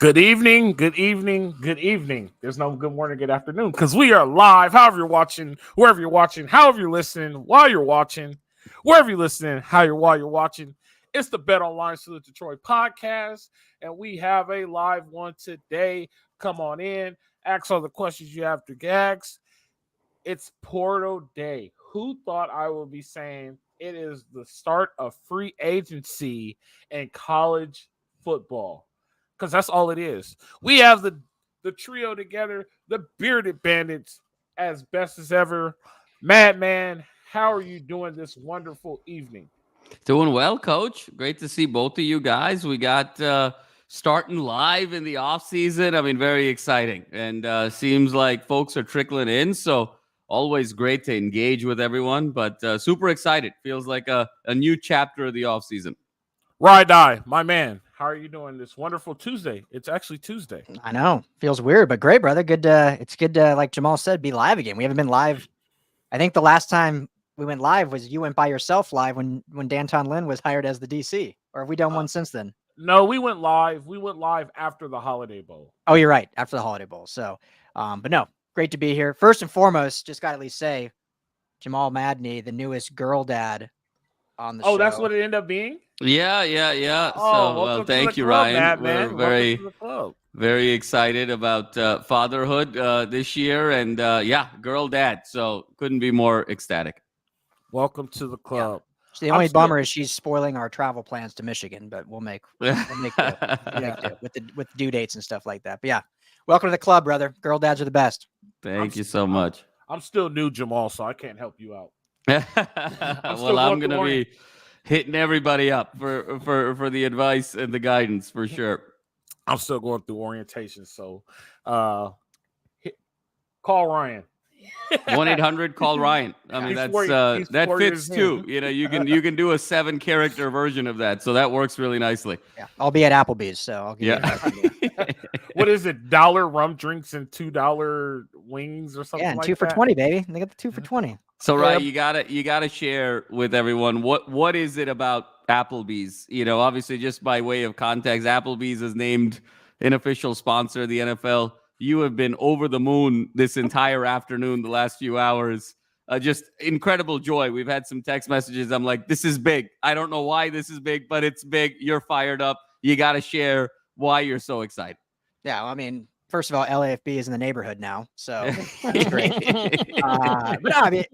Good evening, good evening, good evening. There's no good morning, good afternoon because we are live. However you're watching, wherever you're watching, however you're listening, while you're watching, wherever you're listening, while you're watching. It's the Bet Online Salute Detroit podcast, and we have a live one today. Come on in, ask all the questions you have to ask. It's Portal Day. Who thought I would be saying it is the start of free agency in college football? Because that's all it is. We have the trio together, the Bearded Bandits, as best as ever. Madman, how are you doing this wonderful evening? Doing well, Coach. Great to see both of you guys. We got starting live in the off season. I mean, very exciting, and seems like folks are trickling in. So always great to engage with everyone, but super excited. Feels like a new chapter of the off season. Ride Die, my man, how are you doing this wonderful Tuesday? It's actually Tuesday. I know. Feels weird, but great, brother. Good. It's good to, like Jamal said, be live again. We haven't been live. I think the last time we went live was you went by yourself live when Danton Lynn was hired as the DC. Or have we done one since then? No, we went live. We went live after the Holiday Bowl. Oh, you're right. After the Holiday Bowl. So, but no, great to be here. First and foremost, just got to at least say, Jamal Madney, the newest girl dad on the show. Oh, that's what it ended up being? Yeah. Oh, So, thank you, club, Ryan. man. We're very excited about fatherhood this year, and girl dad. So couldn't be more ecstatic. Welcome to the club. Yeah. So the only bummer is she's spoiling our travel plans to Michigan, but we'll make do with the due dates and stuff like that. But yeah, welcome to the club, brother. Girl dads are the best. Thank you so much. I'm still new, Jamal, so I can't help you out. I'm going to be hitting everybody up for the advice and the guidance for sure. I'm still going through orientation, so call Ryan. 1-800 Ryan. I mean, that fits too. You know, you can do a 7-character version of that, so that works really nicely. Yeah, I'll be at Applebee's, so I'll give you. What is it? $1 rum drinks and $2 wings or something? Yeah, and like 2 for that? $20, baby. They got the 2 for $20. So right, you gotta share with everyone what is it about Applebee's? You know, obviously, just by way of context, Applebee's is named an official sponsor of the NFL. You have been over the moon this entire afternoon, the last few hours. Just incredible joy. We've had some text messages. I'm like, this is big. I don't know why this is big, but it's big. You're fired up. You got to share why you're so excited. Yeah, well, I mean, first of all, LAFB is in the neighborhood now, so that's great. But no, I mean,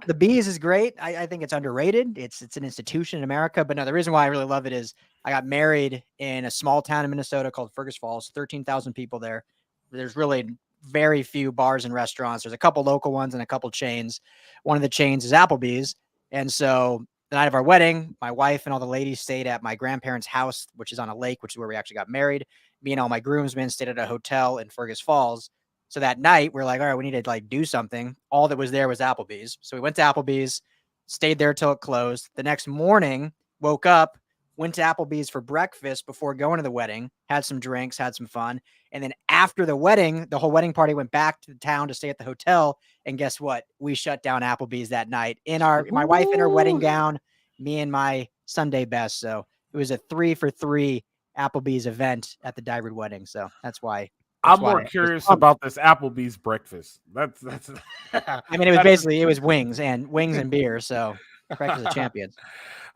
the Bees is great. I think it's underrated. It's an institution in America. But no, the reason why I really love it is I got married in a small town in Minnesota called Fergus Falls, 13,000 people there. There's really very few bars and restaurants. There's a couple local ones and a couple chains. One of the chains is Applebee's. And so the night of our wedding, my wife and all the ladies stayed at my grandparents' house, which is on a lake, which is where we actually got married. Me and all my groomsmen stayed at a hotel in Fergus Falls. So that night, we're like, all right, we need to do something. All that was there was Applebee's. So we went to Applebee's, stayed there till it closed. The next morning, woke up, went to Applebee's for breakfast before going to the wedding, had some drinks, had some fun. And then after the wedding, the whole wedding party went back to the town to stay at the hotel. And guess what? We shut down Applebee's that night my wife in her wedding gown, me in my Sunday best. So it was a 3-for-3 Applebee's event at the Dybrid wedding. So that's why. I'm more curious about this Applebee's breakfast. That's. I mean, it was wings and beer. So breakfast of champions.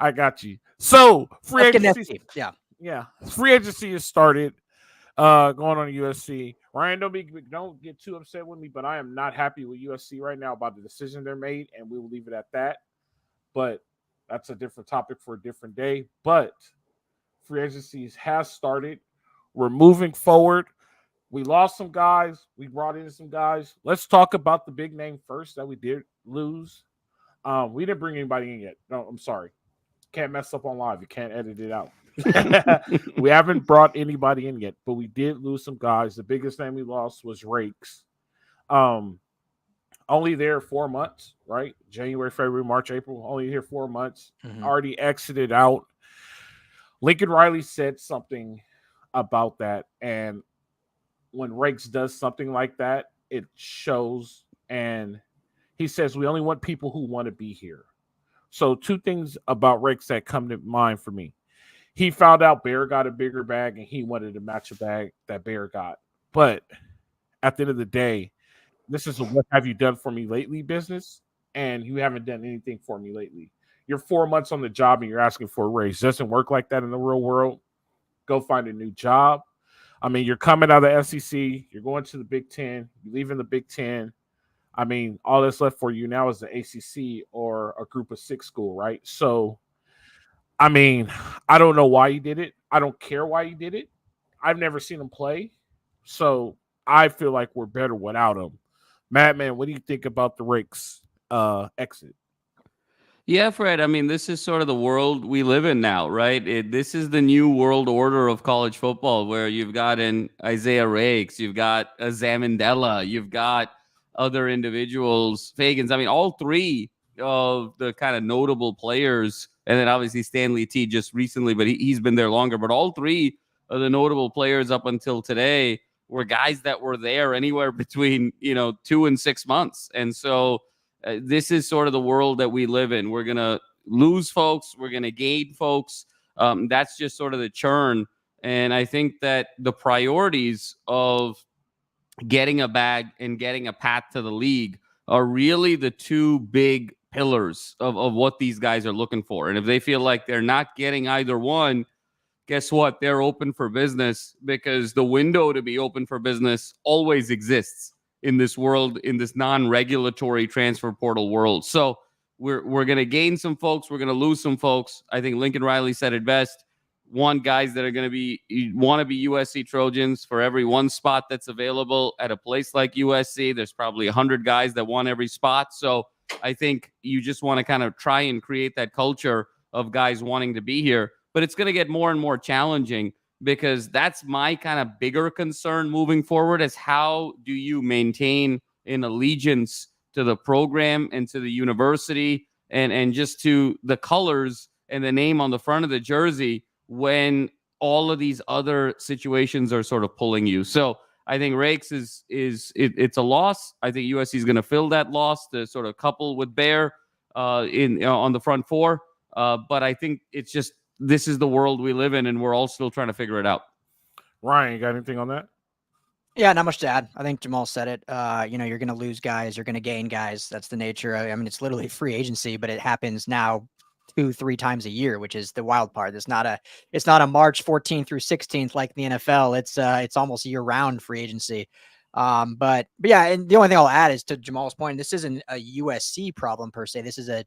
I got you. So free agency, yeah. Free agency has started. Going on USC. Ryan, don't get too upset with me, but I am not happy with USC right now about the decision they're made, and we will leave it at that. But that's a different topic for a different day. But free agency has started. We're moving forward. We lost some guys. We brought in some guys. Let's talk about the big name first that we did lose. We didn't bring anybody in yet. No, I'm sorry. Can't mess up on live. You can't edit it out. We haven't brought anybody in yet, but we did lose some guys. The biggest name we lost was Rakes. Only there 4 months, right? January, February, March, April. Only here 4 months. Already exited out. Lincoln Riley said something about that, and when Rakes does something like that, it shows. And he says we only want people who want to be here. So 2 things about Rakes that come to mind for me. he found out Byrd got a bigger bag and he wanted to match a bag that Byrd got. But at the end of the day, this is a what have you done for me lately business, and you haven't done anything for me lately. You're 4 months on the job and you're asking for a raise. Doesn't work like that in the real world. Go find a new job. I mean, you're coming out of the SEC. You're going to the Big Ten. You're leaving the Big Ten. I mean, all that's left for you now is the ACC or a group of 6 school, right? So, I mean, I don't know why he did it. I don't care why he did it. I've never seen him play. So, I feel like we're better without him. Madman, what do you think about the Rakes exit? Yeah, Fred. I mean, this is sort of the world we live in now, right? This is the new world order of college football, where you've got an Isaiah Rakes, you've got a Zamandela, you've got other individuals, Fagans. I mean, all three of the kind of notable players, and then obviously Stanley T just recently, but he's been there longer. But all three of the notable players up until today were guys that were there anywhere between 2 and 6 months, and so. This is sort of the world that we live in. We're going to lose folks. We're going to gain folks. That's just sort of the churn. And I think that the priorities of getting a bag and getting a path to the league are really the two big pillars of what these guys are looking for. And if they feel like they're not getting either one, guess what? They're open for business, because the window to be open for business always exists in this world, in this non-regulatory transfer portal world. So we're going to gain some folks. We're going to lose some folks. I think Lincoln Riley said it best. Guys that are going to want to be USC Trojans. For every one spot that's available at a place like USC, there's probably 100 guys that want every spot. So I think you just want to kind of try and create that culture of guys wanting to be here. But it's going to get more and more challenging, because that's my kind of bigger concern moving forward, is how do you maintain an allegiance to the program and to the university and just to the colors and the name on the front of the jersey when all of these other situations are sort of pulling you. So I think Rakes it's a loss. I think USC is going to fill that loss to sort of couple with Bear on the front four. But I think it's just, this is the world we live in, and we're all still trying to figure it out. Ryan, you got anything on that? Yeah, not much to add. I think Jamal said it. You're going to lose guys, you're going to gain guys. That's the nature. I mean, it's literally free agency, but it happens now 2-3 times a year, which is the wild part. It's not a March 14th through 16th like the NFL. It's almost year round free agency. But yeah, and the only thing I'll add is, to Jamal's point, this isn't a USC problem per se. This is a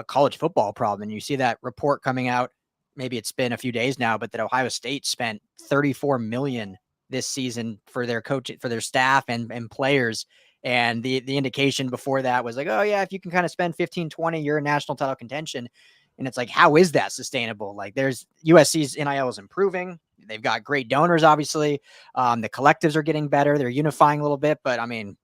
college football problem. And you see that report coming out. Maybe it's been a few days now, but that Ohio State spent $34 million this season for their coach, for their staff and players. And the indication before that was like, oh yeah, if you can kind of spend 15, 20, you're in national title contention. And it's like, how is that sustainable? Like, there's USC's NIL is improving. They've got great donors, obviously. The collectives are getting better. They're unifying a little bit, but I mean,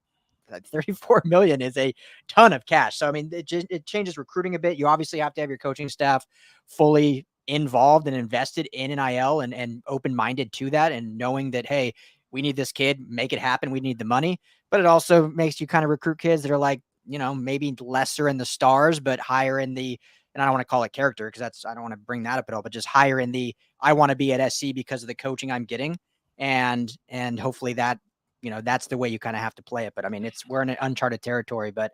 34 million is a ton of cash. So, I mean, it changes recruiting a bit. You obviously have to have your coaching staff fully involved and invested in NIL and open-minded to that, and knowing that, hey, we need this kid, make it happen. We need the money. But it also makes you kind of recruit kids that are like, maybe lesser in the stars, but higher in the, and I don't want to call it character, because I don't want to bring that up at all, but just higher in the, I want to be at SC because of the coaching I'm getting. And hopefully that, that's the way you kind of have to play it. But I mean, we're in an uncharted territory, but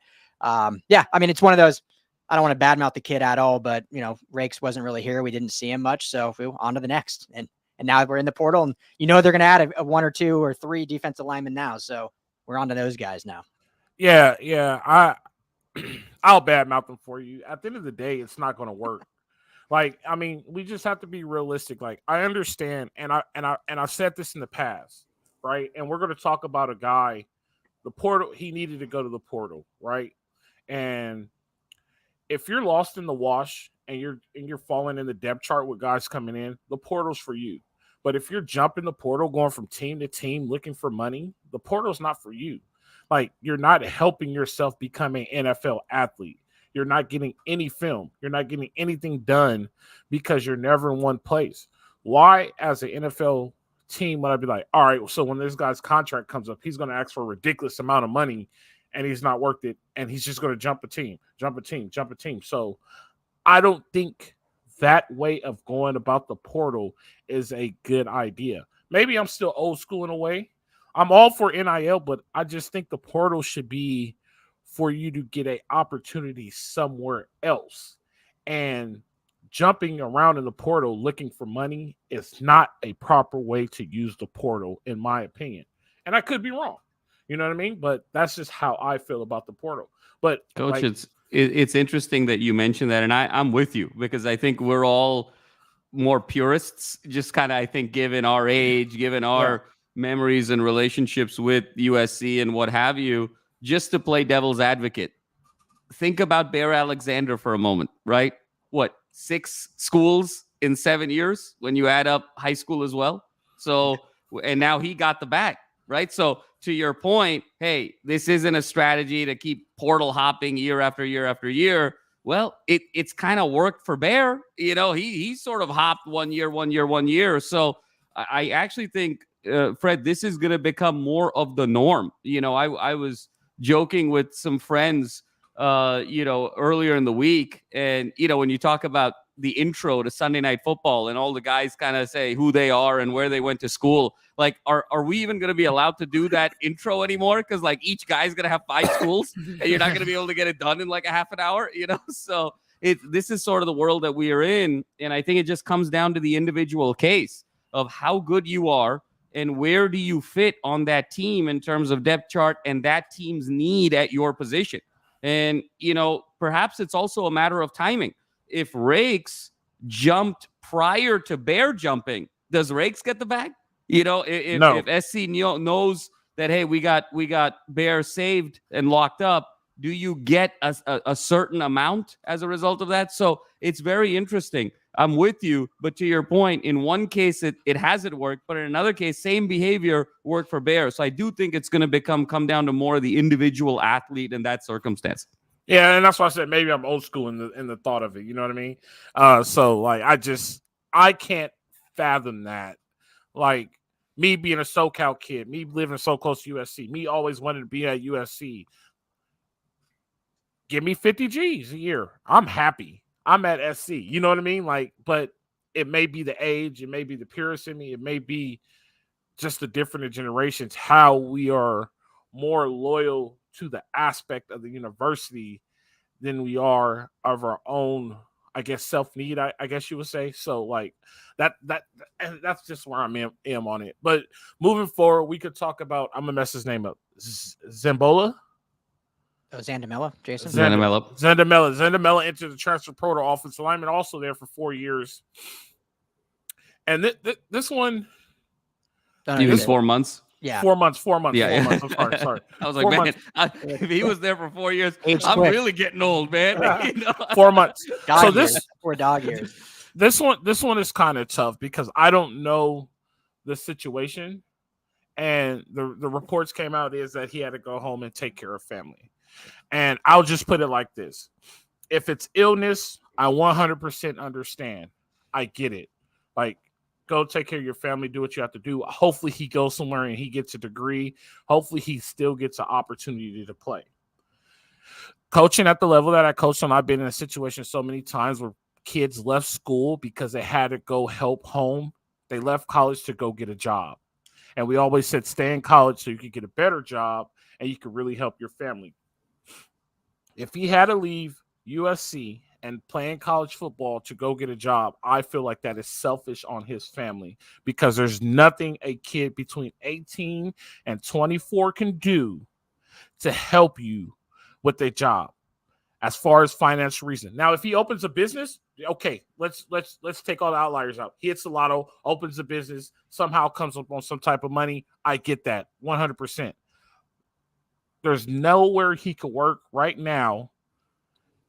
yeah, I mean, it's one of those, I don't want to badmouth the kid at all, but Rakes wasn't really here. We didn't see him much. So on to the next. And now we're in the portal, and they're going to add a 1 or 2 or 3 defensive linemen now. So we're on to those guys now. Yeah. I'll badmouth them for you. At the end of the day, it's not going to work. Like, I mean, we just have to be realistic. Like, I understand, and I've said this in the past, right? And we're going to talk about a guy, the portal. He needed to go to the portal, right? And if you're lost in the wash and you're falling in the depth chart with guys coming in, the portal's for you. But if you're jumping the portal, going from team to team looking for money, the portal's not for you. Like, you're not helping yourself become an NFL athlete. You're not getting any film. You're not getting anything done because you're never in one place. Why, as an NFL team, would I be like, all right, so when this guy's contract comes up, he's going to ask for a ridiculous amount of money, and he's not worth it, and he's just going to jump a team. So I don't think that way of going about the portal is a good idea. Maybe I'm still old school in a way. I'm all for NIL, but I just think the portal should be for you to get an opportunity somewhere else. And jumping around in the portal looking for money is not a proper way to use the portal, in my opinion. And I could be wrong. You know what I mean? But that's just how I feel about the portal. But Coach, it's interesting that you mentioned that, and I'm with you because I think we're all more purists, just kind of, I think, given our age, given our memories and relationships with USC and what have you, just to play devil's advocate. Think about Bear Alexander for a moment, right? What, 6 schools in 7 years when you add up high school as well? So, and now he got the bag, right? So to your point, hey, this isn't a strategy to keep portal hopping year after year after year. Well, it's kind of worked for Bear. You know, he sort of hopped 1 year. So I actually think, Fred, this is going to become more of the norm. You know, I was joking with some friends, earlier in the week. And, when you talk about the intro to Sunday Night Football and all the guys kind of say who they are and where they went to school, like, are we even going to be allowed to do that intro anymore? Because, like, each guy's going to have 5 schools and you're not going to be able to get it done in like a half an hour, So this is sort of the world that we are in. And I think it just comes down to the individual case of how good you are and where do you fit on that team in terms of depth chart and that team's need at your position. And, perhaps it's also a matter of timing. If Rakes jumped prior to Bear jumping, does Rakes get the bag? If SC knows that, hey, we got Bear saved and locked up, do you get a certain amount as a result of that? So it's very interesting. I'm with you, but to your point, in one case it hasn't worked, but in another case, same behavior worked for Bear. So I do think it's going to come down to more of the individual athlete in that circumstance. Yeah, and that's why I said maybe I'm old school in the thought of it. You know what I mean? So like I can't fathom that. Like me being a SoCal kid, me living so close to USC, me always wanted to be at USC. Give me 50 G's a year. I'm happy. I'm at SC. You know what I mean? Like, but it may be the age, it may be the purist in me, it may be just the different generations, how we are more loyal to the aspect of the university than we are of our own, I guess, self-need, I guess you would say. So like that's just where I am on it. But moving forward, we could talk about, I'm gonna mess his name up. Zambola? Zandamela, Jason? Zandamela entered the transfer portal, offensive lineman, also there for 4 years. And this one, he was 4 months. Yeah, 4 months. Yeah. 4 months. I'm sorry. I was like, man, if he was there for 4 years, I'm quick. really getting old, man. 4 months. Dog years. 4 dog years. This one is kind of tough because I don't know the situation, and the reports came out is that he had to go home and take care of family. And I'll just put it like this: if it's illness, I 100% understand. I get it. Like, go take care of your family, do what you have to do. Hopefully he goes somewhere and he gets a degree. Hopefully he still gets an opportunity to play. Coaching at the level that I coached on, I've been in a situation so many times where kids left school because they had to go help home. They left college to go get a job. And we always said, stay in college so you can get a better job and you can really help your family. If he had to leave USC and playing college football to go get a job, I feel like that is selfish on his family, because there's nothing a kid between 18 and 24 can do to help you with a job as far as financial reason. Now, if he opens a business, okay, let's take all the outliers out. He hits the lotto, opens a business, somehow comes up on some type of money. I get that 100%. There's nowhere he could work right now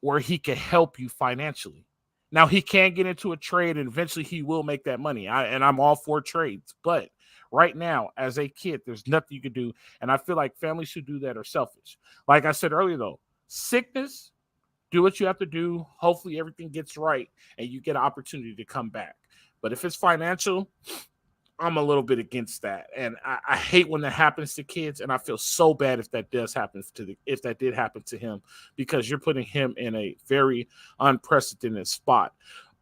where he can help you financially. Now, he can get into a trade and eventually he will make that money. I'm all for trades. But right now, as a kid, there's nothing you can do. And I feel like families who do that are selfish. Like I said earlier, though, sickness, do what you have to do. Hopefully everything gets right and you get an opportunity to come back. But if it's financial, I'm a little bit against that. And I hate when that happens to kids. And I feel so bad if that did happen to him, because you're putting him in a very unprecedented spot.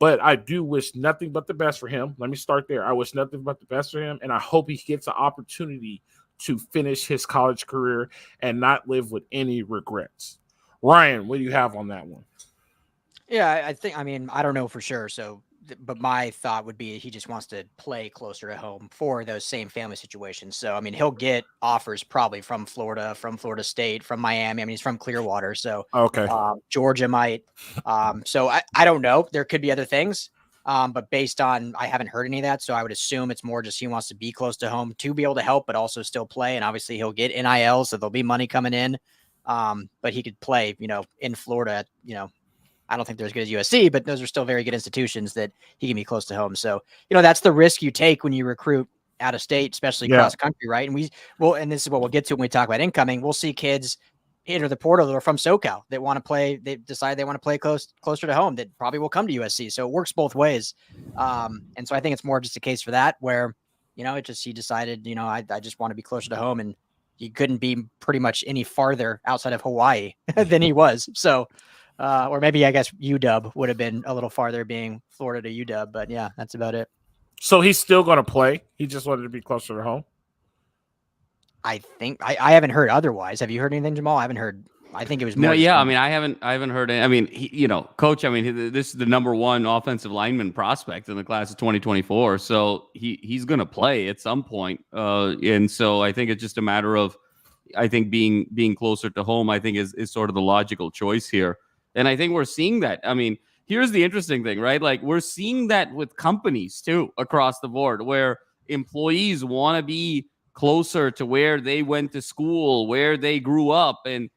But I do wish nothing but the best for him. Let me start there. I wish nothing but the best for him, and I hope he gets an opportunity to finish his college career and not live with any regrets. Ryan, what do you have on that one? Yeah, I think, I mean, I don't know for sure. So, but my thought would be he just wants to play closer to home for those same family situations. So, I mean, he'll get offers probably from Florida State, from Miami. I mean, he's from Clearwater. So, Okay. Georgia might. So I don't know. There could be other things. But based on, I haven't heard any of that. So I would assume it's more just he wants to be close to home to be able to help, but also still play. And obviously he'll get NIL. So there'll be money coming in. But he could play, in Florida, I don't think they're as good as USC, but those are still very good institutions that he can be close to home. So, that's the risk you take when you recruit out of state, especially cross country, right? And and this is what we'll get to when we talk about incoming. We'll see kids enter the portal that are from SoCal that want to play. They decide they want to play closer to home that probably will come to USC. So it works both ways. And so I think it's more just a case for that where, he decided, I just want to be closer to home, and he couldn't be pretty much any farther outside of Hawaii than he was. So, or maybe I guess UW would have been a little farther, being Florida to UW, but yeah, that's about it. So he's still going to play. He just wanted to be closer to home. I think I haven't heard otherwise. Have you heard anything, Jamal? I haven't heard. I think it was more. No, yeah. I mean, I haven't heard any. I mean, Coach. I mean, this is the number one offensive lineman prospect in the class of 2024. So he's going to play at some point. And so I think it's just a matter of, I think being closer to home, I think is sort of the logical choice here. And I think we're seeing that. I mean, here's the interesting thing, right? Like, we're seeing that with companies too across the board, where employees want to be closer to where they went to school, where they grew up, and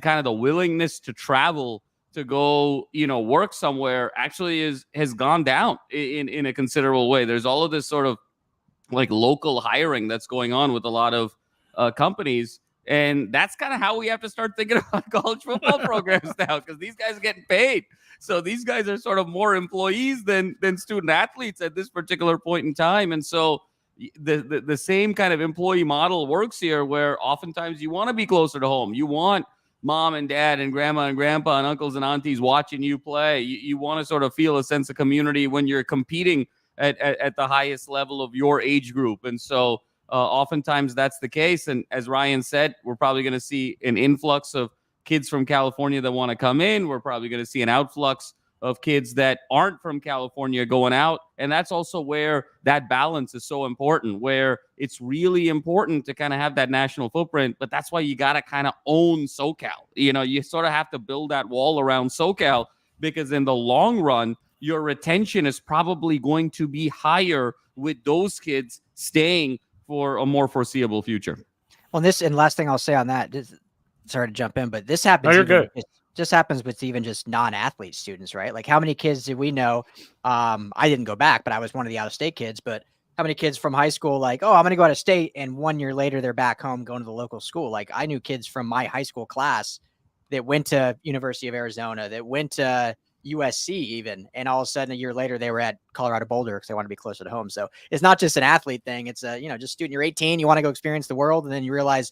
kind of the willingness to travel to go, work somewhere actually has gone down in a considerable way. There's all of this sort of like local hiring that's going on with a lot of companies. And that's kind of how we have to start thinking about college football programs now, because these guys are getting paid. So these guys are sort of more employees than student athletes at this particular point in time. And so the same kind of employee model works here, where oftentimes you want to be closer to home. You want mom and dad and grandma and grandpa and uncles and aunties watching you play. You want to sort of feel a sense of community when you're competing at the highest level of your age group. And so oftentimes that's the case. And as Ryan said, we're probably going to see an influx of kids from California that want to come in. We're probably going to see an outflux of kids that aren't from California going out. And that's also where that balance is so important, where it's really important to kind of have that national footprint. But that's why you got to kind of own SoCal. You sort of have to build that wall around SoCal, because in the long run, your retention is probably going to be higher with those kids staying for a more foreseeable future. Well, and last thing I'll say on that, sorry to jump in, but this happens. No, you're good. It just happens with even just non-athlete students, right? Like, how many kids did we know? I didn't go back, but I was one of the out-of-state kids. But how many kids from high school, like, oh, I'm going to go out of state, and 1 year later they're back home going to the local school? Like, I knew kids from my high school class that went to University of Arizona, that went to USC even, and all of a sudden a year later they were at Colorado Boulder because they want to be closer to home. So it's not just an athlete thing. It's just student. You're 18, you want to go experience the world, and then you realize,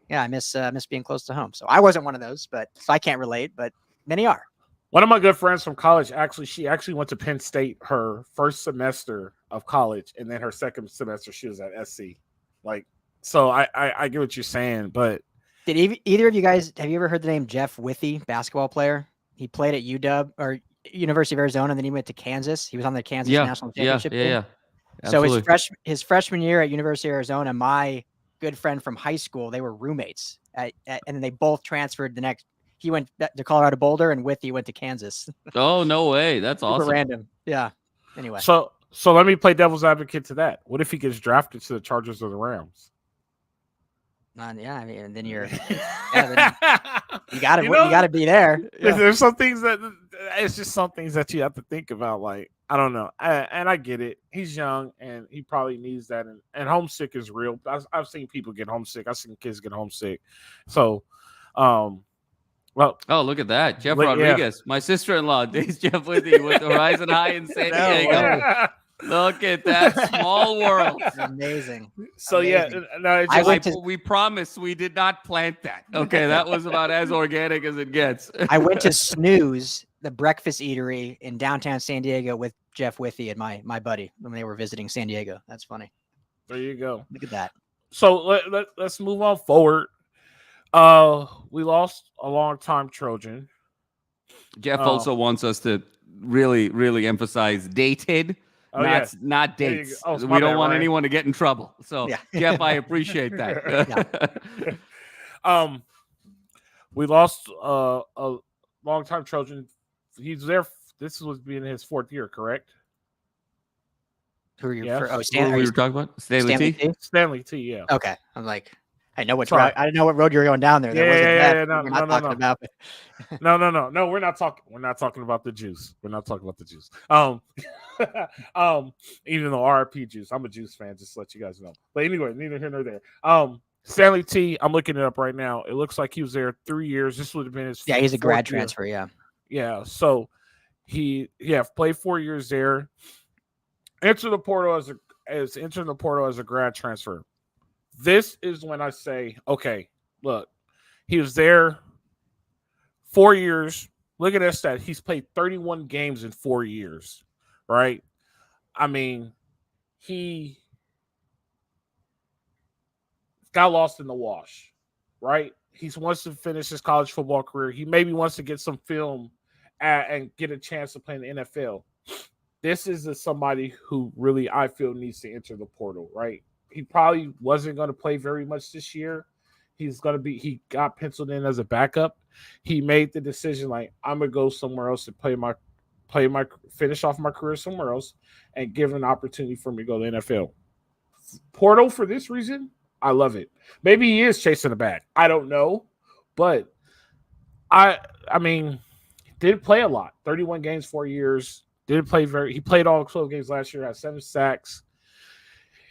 yeah, I miss being close to home. So I wasn't one of those, so I can't relate, but many are. One of my good friends from college, she actually went to Penn State her first semester of college, and then her second semester she was at SC. Like, so I get what you're saying, but did either of you guys, have you ever heard the name Jeff Withey, basketball player? He played at UW or University of Arizona, and then he went to Kansas. He was on the Kansas national championship team. Yeah. Absolutely. So his freshman year at University of Arizona, my good friend from high school, they were roommates, and then they both transferred the next. He went to Colorado Boulder, and Withey went to Kansas. Oh, no way! That's Super awesome. Random, yeah. Anyway, so let me play devil's advocate to that. What if he gets drafted to the Chargers or the Rams? Yeah, I mean, and then you gotta be there. Yeah. There's some things that it's just some things that you have to think about. Like, I don't know, and I get it. He's young and he probably needs that. And homesick is real. I've seen people get homesick. I've seen kids get homesick. So, well, oh, look at that, Jeff Rodriguez, my sister-in-law, dates Jeff Withey with Horizon High in San Diego. Look at that small world. It's amazing. So amazing. We promise we did not plant that. Okay, that was about as organic as it gets. I went to snooze the breakfast eatery in downtown San Diego with Jeff Withey and my buddy when they were visiting San Diego. That's funny. There you go. Look at that. So let's move on forward. We lost a long-time Trojan. Jeff also wants us to really, really emphasize dated, not dates. We don't want anyone to get in trouble. So, Jeff, I appreciate that. We lost a long-time Trojan. He's there. This was being his 4th year, correct? Who are you? Yes. Stanley. Who were you talking about? Stanley T? Stanley T, yeah. Okay. I'm like, I know which road. I know what road you were going down there. No, we're not talking. We're not talking about the juice. We're not talking about the juice. Even though RIP juice, I'm a juice fan. Just to let you guys know. But anyway, neither here nor there. Stanley T, I'm looking it up right now. It looks like he was there 3 years. This would have been his. Yeah, he's a grad year. transfer. Yeah. Yeah. So he played 4 years there. Entered the portal as a grad transfer. This is when I say, okay, look, he was there 4 years. Look at that stat. He's played 31 games in 4 years, right? I mean, he got lost in the wash, right? He wants to finish his college football career. He maybe wants to get some film and get a chance to play in the NFL. This is somebody who really, I feel, needs to enter the portal, right? He probably wasn't going to play very much this year. He got penciled in as a backup. He made the decision, like, I'm going to go somewhere else to finish off my career somewhere else and give an opportunity for me to go to the NFL. Portal for this reason, I love it. Maybe he is chasing a bag. I don't know. But I mean, didn't play a lot. 31 games, 4 years. He played all 12 games last year, had 7 sacks.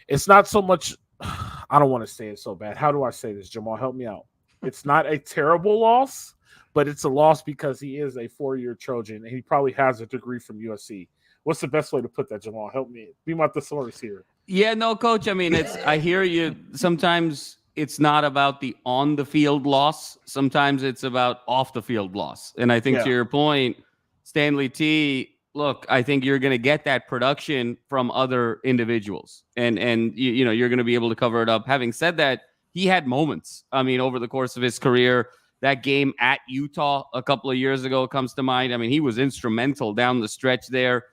It's not so much, I don't want to say it so bad. How do I say this, Jamal? Help me out. It's not a terrible loss, but it's a loss because he is a 4-year Trojan, and he probably has a degree from USC. What's the best way to put that, Jamal? Help me. Be my thesaurus here. Yeah, no, Coach. I mean, I hear you. Sometimes it's not about the on-the-field loss. Sometimes it's about off-the-field loss. And I think to your point, Stanley T, look, I think you're going to get that production from other individuals, and you're going to be able to cover it up. Having said that, he had moments. I mean, over the course of his career, that game at Utah a couple of years ago comes to mind. I mean, he was instrumental down the stretch there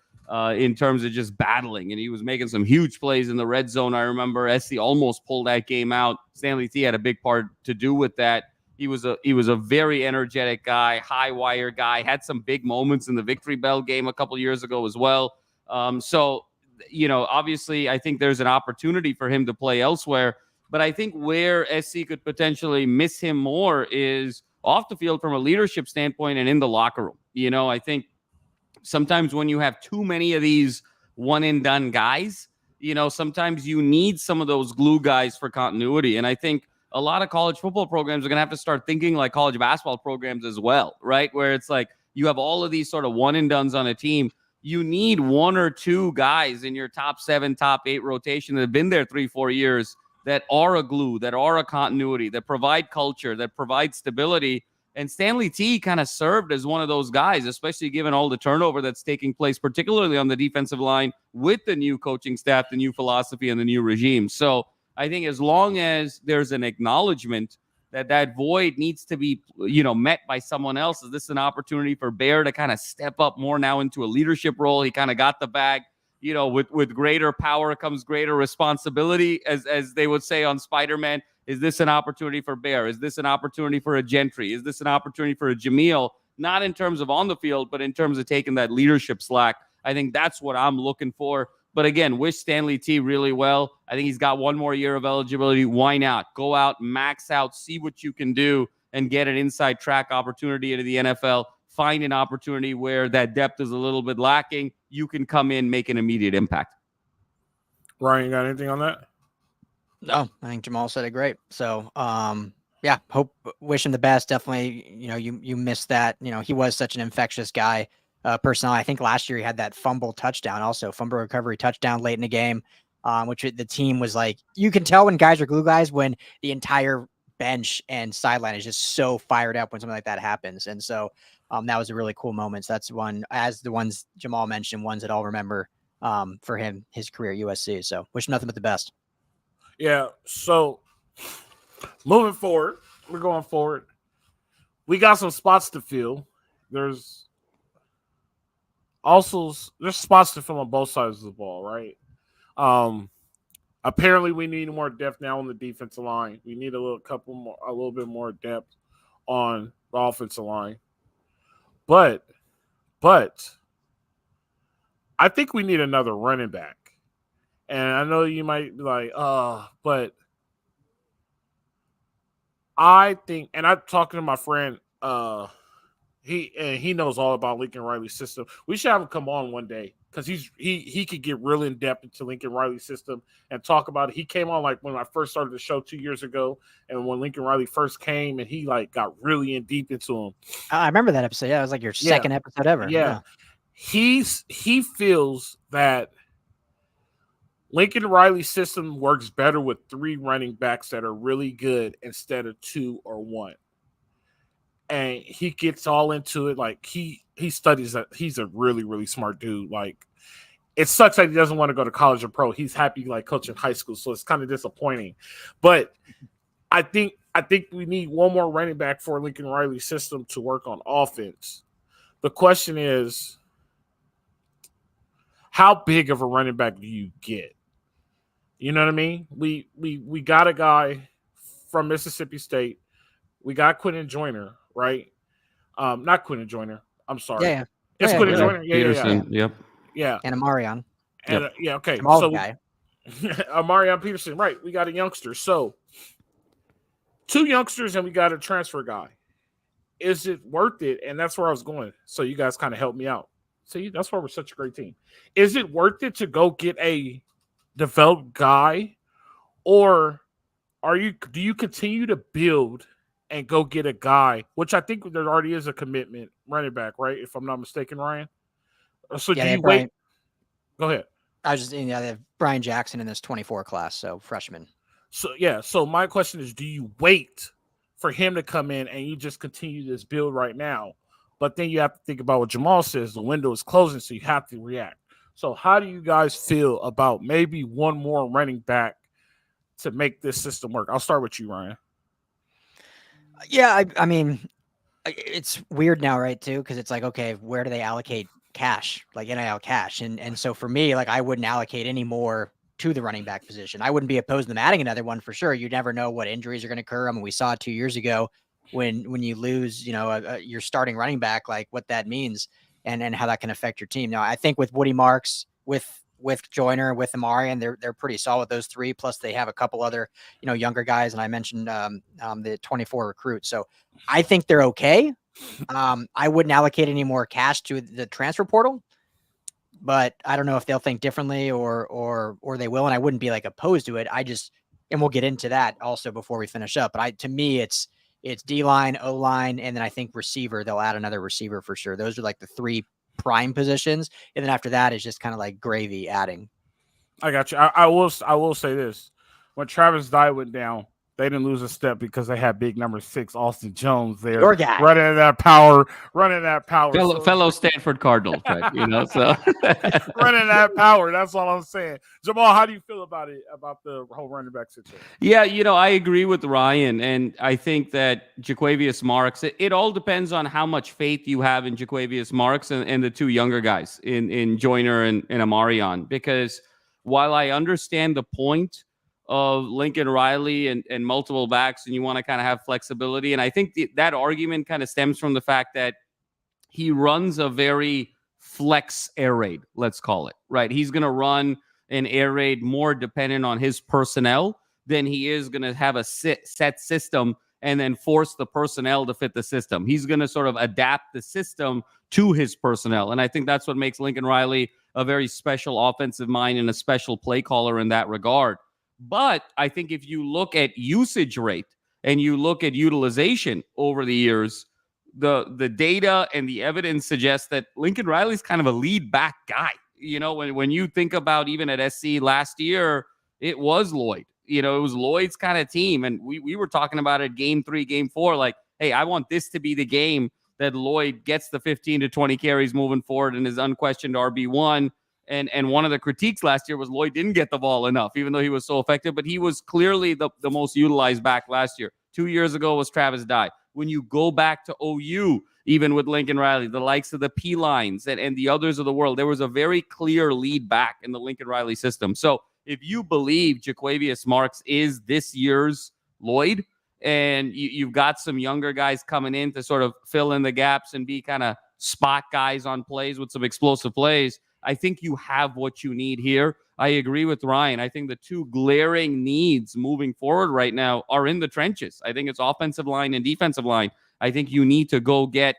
in terms of just battling, and he was making some huge plays in the red zone. I remember SC almost pulled that game out. Stanley T had a big part to do with that. He was a very energetic guy, high wire guy, had some big moments in the Victory Bell game a couple years ago as well. So, obviously I think there's an opportunity for him to play elsewhere, but I think where SC could potentially miss him more is off the field from a leadership standpoint and in the locker room. I think sometimes when you have too many of these one and done guys, sometimes you need some of those glue guys for continuity. And I think a lot of college football programs are going to have to start thinking like college basketball programs as well, right? Where it's like you have all of these sort of one and dones on a team. You need 1 or 2 guys in your top 7, top 8 rotation that have been there 3-4 years that are a glue, that are a continuity, that provide culture, that provide stability. And Stanley T kind of served as one of those guys, especially given all the turnover that's taking place, particularly on the defensive line with the new coaching staff, the new philosophy, and the new regime. So I think as long as there's an acknowledgement that void needs to be, met by someone else, is this an opportunity for Byrd to kind of step up more now into a leadership role? He kind of got the bag, with greater power comes greater responsibility, as they would say on Spider-Man. Is this an opportunity for Byrd? Is this an opportunity for a Gentry? Is this an opportunity for a Jamil? Not in terms of on the field, but in terms of taking that leadership slack. I think that's what I'm looking for. But again, wish Stanley T really well. I think he's got 1 more year of eligibility. Why not? Go out, max out, see what you can do, and get an inside track opportunity into the NFL. Find an opportunity where that depth is a little bit lacking. You can come in, make an immediate impact. Ryan, you got anything on that? No, I think Jamal said it great. So, wish him the best. Definitely, you missed that. He was such an infectious guy. Personally, I think last year he had that fumble recovery touchdown late in the game, which the team was like, you can tell when guys are glue guys when the entire bench and sideline is just so fired up when something like that happens. And so That was a really cool moment. So that's one, as the ones Jamal mentioned, ones that I'll remember for him, his career at USC. So wish him nothing but the best. Yeah. So moving forward, we're going forward. We got some spots to fill. There's spots to fill on both sides of the ball, right? Apparently we need more depth now on the defensive line. We need a little bit more depth on the offensive line. But I think we need another running back. And I know you might be like, but I think, and I'm talking to my friend, he knows all about Lincoln Riley's system. We should have him come on one day because he could get real in depth into Lincoln Riley's system and talk about it. He came on like when I first started the show 2 years ago, and when Lincoln Riley first came, and he like got really in deep into him. I remember that episode. Yeah, it was like your second episode ever. Yeah. He feels that Lincoln Riley's system works better with 3 running backs that are really good instead of 2 or 1. And he gets all into it. Like he studies that. He's a really, really smart dude. Like it sucks that he doesn't want to go to college or pro. He's happy like coaching high school. So it's kind of disappointing. But I think we need one more running back for Lincoln Riley's system to work on offense. The question is, how big of a running back do you get? You know what I mean? We got a guy from Mississippi State. We got Quinten Joyner, right? Not Quinten Joyner. I'm sorry. Yeah. It's Quinten Joyner. Yeah, Peterson. Yep. Yeah. And Amarion. And okay. Jamal So guy. Amarion Peterson, right? We got a youngster. So 2 youngsters and we got a transfer guy. Is it worth it? And that's where I was going. So you guys kind of helped me out. See, that's why we're such a great team. Is it worth it to go get a developed guy, or do you continue to build and go get a guy, which I think there already is a commitment running back, right? If I'm not mistaken, Ryan. So do you wait? Go ahead. I was just they have Brian Jackson in this 24 class, so freshman. So my question is, do you wait for him to come in and you just continue this build right now? But then you have to think about what Jamal says. The window is closing, so you have to react. So how do you guys feel about maybe one more running back to make this system work? I'll start with you, Ryan. Yeah, I mean, it's weird now, right, too? Because it's like, okay, where do they allocate cash, like NIL cash? And so for me, like I wouldn't allocate any more to the running back position. I wouldn't be opposed to them adding another one for sure. You never know what injuries are going to occur. I mean, we saw it 2 years ago when you lose, your starting running back, like what that means and how that can affect your team. Now, I think with Woody Marks, with Joyner, with Amarion, they're pretty solid, those 3. Plus they have a couple other, younger guys. And I mentioned the 24 recruit. So I think they're okay. I wouldn't allocate any more cash to the transfer portal, but I don't know if they'll think differently or they will. And I wouldn't be like opposed to it. And we'll get into that also before we finish up. But to me, it's D-line, O-line, and then I think receiver. They'll add another receiver for sure. Those are like the 3 prime positions. And then after that is just kind of like gravy adding. I got you. I will say this. When Travis Dye went down, they didn't lose a step because they had big number 6, Austin Jones there. Running that power. Fellow Stanford Cardinals, right? So running that power. That's all I'm saying. Jamal, how do you feel about it, about the whole running back situation? Yeah, I agree with Ryan, and I think that Jaquavius Marks, it all depends on how much faith you have in Jaquavius Marks and the 2 younger guys in Joyner and Amarion, because while I understand the point of Lincoln Riley and multiple backs, and you want to kind of have flexibility. And I think that argument kind of stems from the fact that he runs a very flex air raid, let's call it, right? He's going to run an air raid more dependent on his personnel than he is going to have a set system and then force the personnel to fit the system. He's going to sort of adapt the system to his personnel. And I think that's what makes Lincoln Riley a very special offensive mind and a special play caller in that regard. But I think if you look at usage rate and you look at utilization over the years, the data and the evidence suggests that Lincoln Riley's kind of a lead back guy. When you think about even at SC last year, it was Lloyd. It was Lloyd's kind of team. And we were talking about it game 3, game 4, like, hey, I want this to be the game that Lloyd gets the 15 to 20 carries moving forward and is unquestioned RB1. And one of the critiques last year was Lloyd didn't get the ball enough, even though he was so effective. But he was clearly the most utilized back last year. 2 years ago was Travis Dye. When you go back to OU, even with Lincoln Riley, the likes of the P-Lines and the others of the world, there was a very clear lead back in the Lincoln Riley system. So if you believe Jaquavius Marks is this year's Lloyd, and you've got some younger guys coming in to sort of fill in the gaps and be kind of spot guys on plays with some explosive plays, I think you have what you need here. I agree with Ryan. I think the two glaring needs moving forward right now are in the trenches. I think it's offensive line and defensive line. I think you need to go get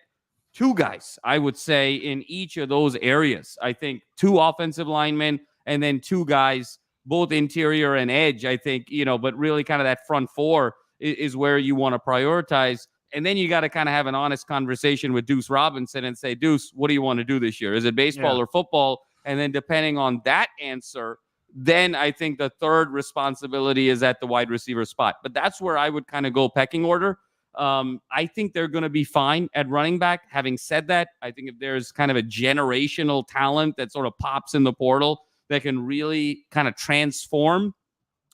two guys, I would say, in each of those areas. I think two offensive linemen and then two guys, both interior and edge, I think, but really kind of that front four is where you want to prioritize. And then you got to kind of have an honest conversation with Deuce Robinson and say, Deuce, what do you want to do this year? Is it baseball or football? And then depending on that answer, then I think the third responsibility is at the wide receiver spot. But that's where I would kind of go pecking order. I think they're going to be fine at running back. Having said that, I think if there's kind of a generational talent that sort of pops in the portal that can really kind of transform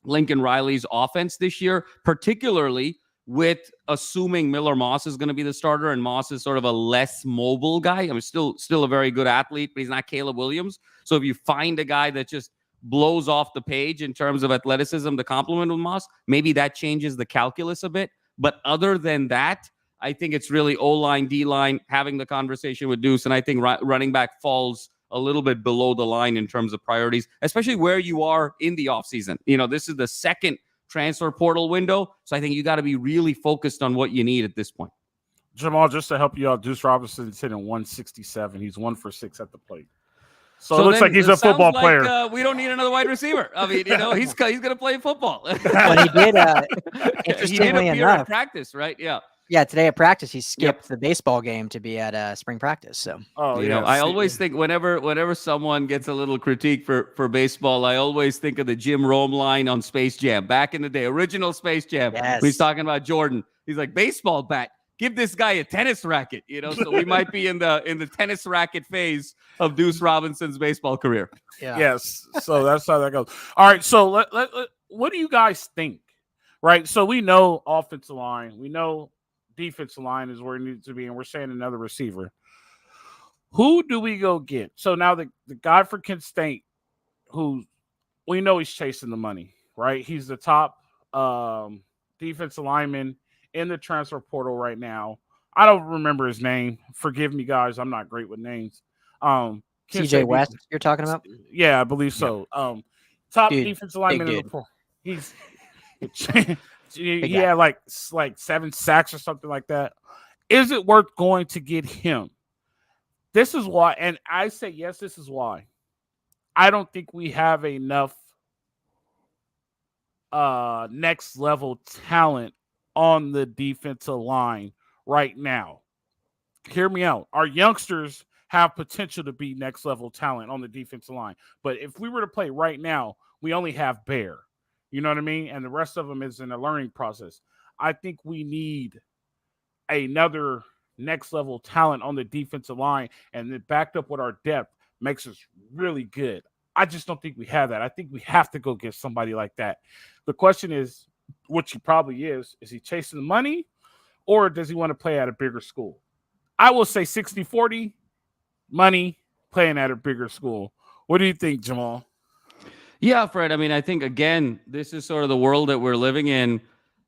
Lincoln Riley's offense this year, particularly with assuming Miller Moss is going to be the starter and Moss is sort of a less mobile guy. I mean, still a very good athlete, but he's not Caleb Williams. So if you find a guy that just blows off the page in terms of athleticism to complement with Moss, maybe that changes the calculus a bit. But other than that, I think it's really O-line, D-line, having the conversation with Deuce, and I think running back falls a little bit below the line in terms of priorities, especially where you are in the offseason. This is the second transfer portal window, so I think you got to be really focused on what you need at this point. Jamal, just to help you out, Deuce Robinson's hitting 167. He's 1 for 6 at the plate. So it looks like he's a football player. We don't need another wide receiver. I mean, he's going to play football. When he did, he did appear at practice, right? Yeah. Yeah, today at practice, he skipped the baseball game to be at spring practice. So, I always think whenever someone gets a little critique for baseball, I always think of the Jim Rome line on Space Jam back in the day, original Space Jam. Yes. He's talking about Jordan. He's like, baseball bat. Give this guy a tennis racket, So we might be in the tennis racket phase of Deuce Robinson's baseball career. Yeah. Yes. So that's how that goes. All right. So what do you guys think? Right. So we know offensive line. We know defensive line is where it needs to be, and we're saying another receiver. Who do we go get? So now the guy for Kent State, who we know he's chasing the money, right? He's the top defensive lineman in the transfer portal right now. I don't remember his name. Forgive me, guys. I'm not great with names. CJ West, you're talking about? Yeah, I believe so. Top defensive lineman in the portal. He's he had like 7 sacks or something like that. Is it worth going to get him? This is why, and I say yes, this is why. I don't think we have enough next level talent on the defensive line right now. Hear me out. Our youngsters have potential to be next level talent on the defensive line. But if we were to play right now, we only have Bear. You know what I mean? And the rest of them is in a learning process. I think we need another next level talent on the defensive line, and then backed up with our depth makes us really good. I just don't think we have that. I think we have to go get somebody like that. The question is, which he probably is he chasing the money, or does he want to play at a bigger school? I will say 60-40, money, playing at a bigger school. What do you think, Jamal? Yeah, Fred. I mean, I think, again, this is sort of the world that we're living in.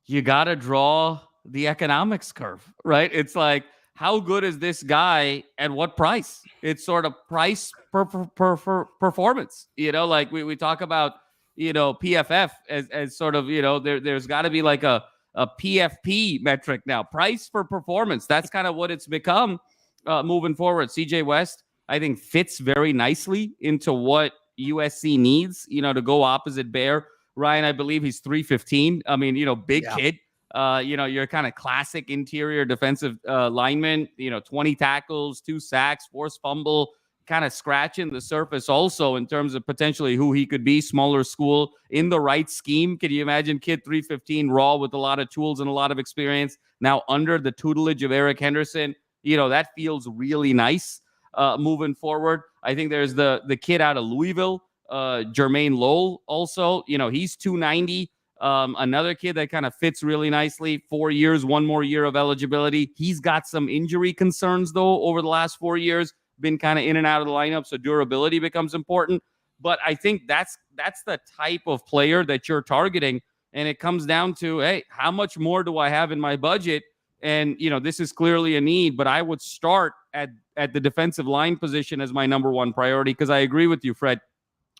You got to draw the economics curve, right? It's like, how good is this guy at what price? It's sort of price per performance. Like we talk about, PFF as sort of, there's got to be like a PFP metric now, price for performance. That's kind of what it's become moving forward. CJ West, I think, fits very nicely into what USC needs, to go opposite Bear. Ryan, I believe he's 315. I mean, big kid. You're kind of classic interior defensive lineman, 20 tackles, 2 sacks, forced fumble, kind of scratching the surface also in terms of potentially who he could be, smaller school in the right scheme. Can you imagine kid 315 raw with a lot of tools and a lot of experience now under the tutelage of Eric Henderson? that feels really nice moving forward. I think there's the kid out of Louisville, Jermaine Lowell also. He's 290. Another kid that kind of fits really nicely. 4 years, 1 more year of eligibility. He's got some injury concerns, though, over the last 4 years. Been kind of in and out of the lineup, so durability becomes important. But I think that's the type of player that you're targeting. And it comes down to, hey, how much more do I have in my budget? And, this is clearly a need, but I would start at the defensive line position as my number one priority, because I agree with you, Fred.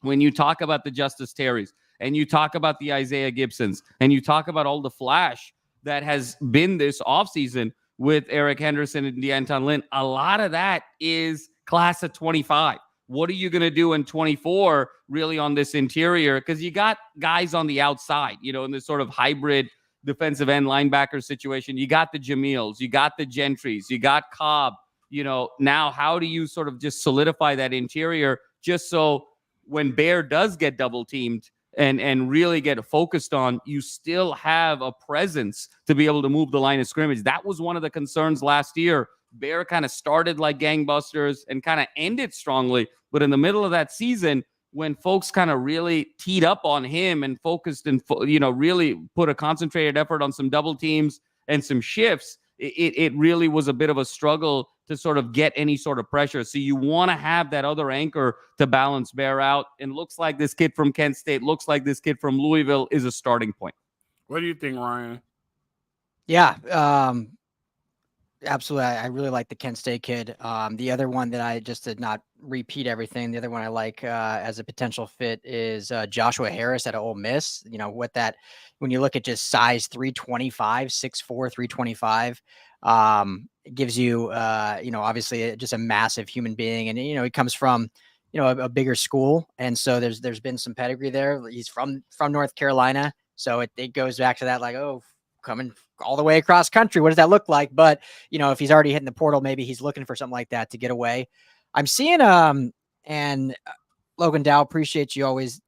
When you talk about the Justice Terrys and you talk about the Isaiah Gibsons and you talk about all the flash that has been this offseason with Eric Henderson and D'Anton Lynn, a lot of that is class of 25. What are you going to do in 24 really on this interior? Because you got guys on the outside, in this sort of hybrid defensive end linebacker situation. You got the Jamils, you got the Gentrys, you got Cobb. Now how do you sort of just solidify that interior just so when Bear does get double teamed and really get focused on, you still have a presence to be able to move the line of scrimmage? That was one of the concerns last year. Bear kind of started like gangbusters and kind of ended strongly. But in the middle of that season, when folks kind of really teed up on him and focused and, really put a concentrated effort on some double teams and some shifts, it really was a bit of a struggle to sort of get any sort of pressure. So you want to have that other anchor to balance Bear out. And looks like this kid from Kent State, looks like this kid from Louisville is a starting point. What do you think, Ryan? Yeah, absolutely. I really like the Kent State kid. The other one that I just did not repeat everything. The other one I like as a potential fit is Joshua Harris at Ole Miss. When you look at just size 325, 6'4", 325, it gives you, obviously just a massive human being. And, he comes from, a bigger school. And so there's been some pedigree there. He's from North Carolina. So it goes back to that, like, coming all the way across country. What does that look like? But, if he's already hitting the portal, maybe he's looking for something like that to get away. I'm seeing, and Logan Dow, appreciate you always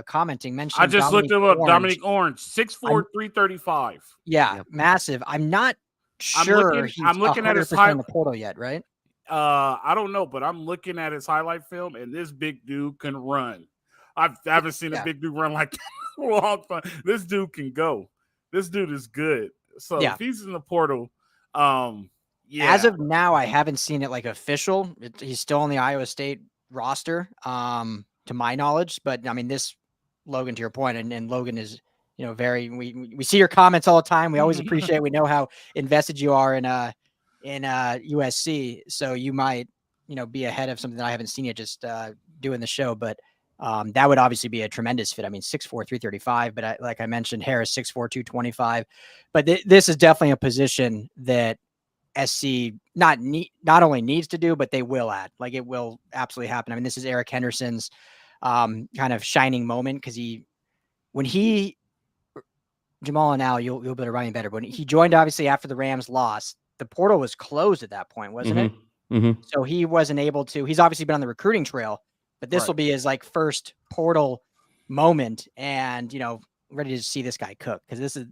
commenting, mentioning. I just Dominique looked him up. Orange. Dominic Orange, 6'4", 335. Yeah, Yep. massive. I'm not sure I'm looking at his in the portal yet, right? I don't know, but I'm looking at his highlight film, and this big dude can run. I haven't seen a big dude run like that in a long time. This dude can go. This dude is good. So if he's in the portal, As of now, I haven't seen it like official. He's still on the Iowa State roster, to my knowledge. But I mean, this Logan, to your point, and Logan is, we see your comments all the time. We always appreciate. We know how invested you are in USC. So you might, be ahead of something that I haven't seen yet, just doing the show. But that would obviously be a tremendous fit. I mean, 6'4", 335, but like I mentioned, Harris 6'4", 225. But this is definitely a position that SC not only needs to do, but they will add. Like, it will absolutely happen. I mean, this is Eric Henderson's kind of shining moment, because Jamal and Al, you'll be able to run him better. But when he joined, obviously, after the Rams lost, the portal was closed at that point, wasn't it? Mm-hmm. So he wasn't able to. He's obviously been on the recruiting trail, but this will be his first portal moment, and ready to see this guy cook, because this is,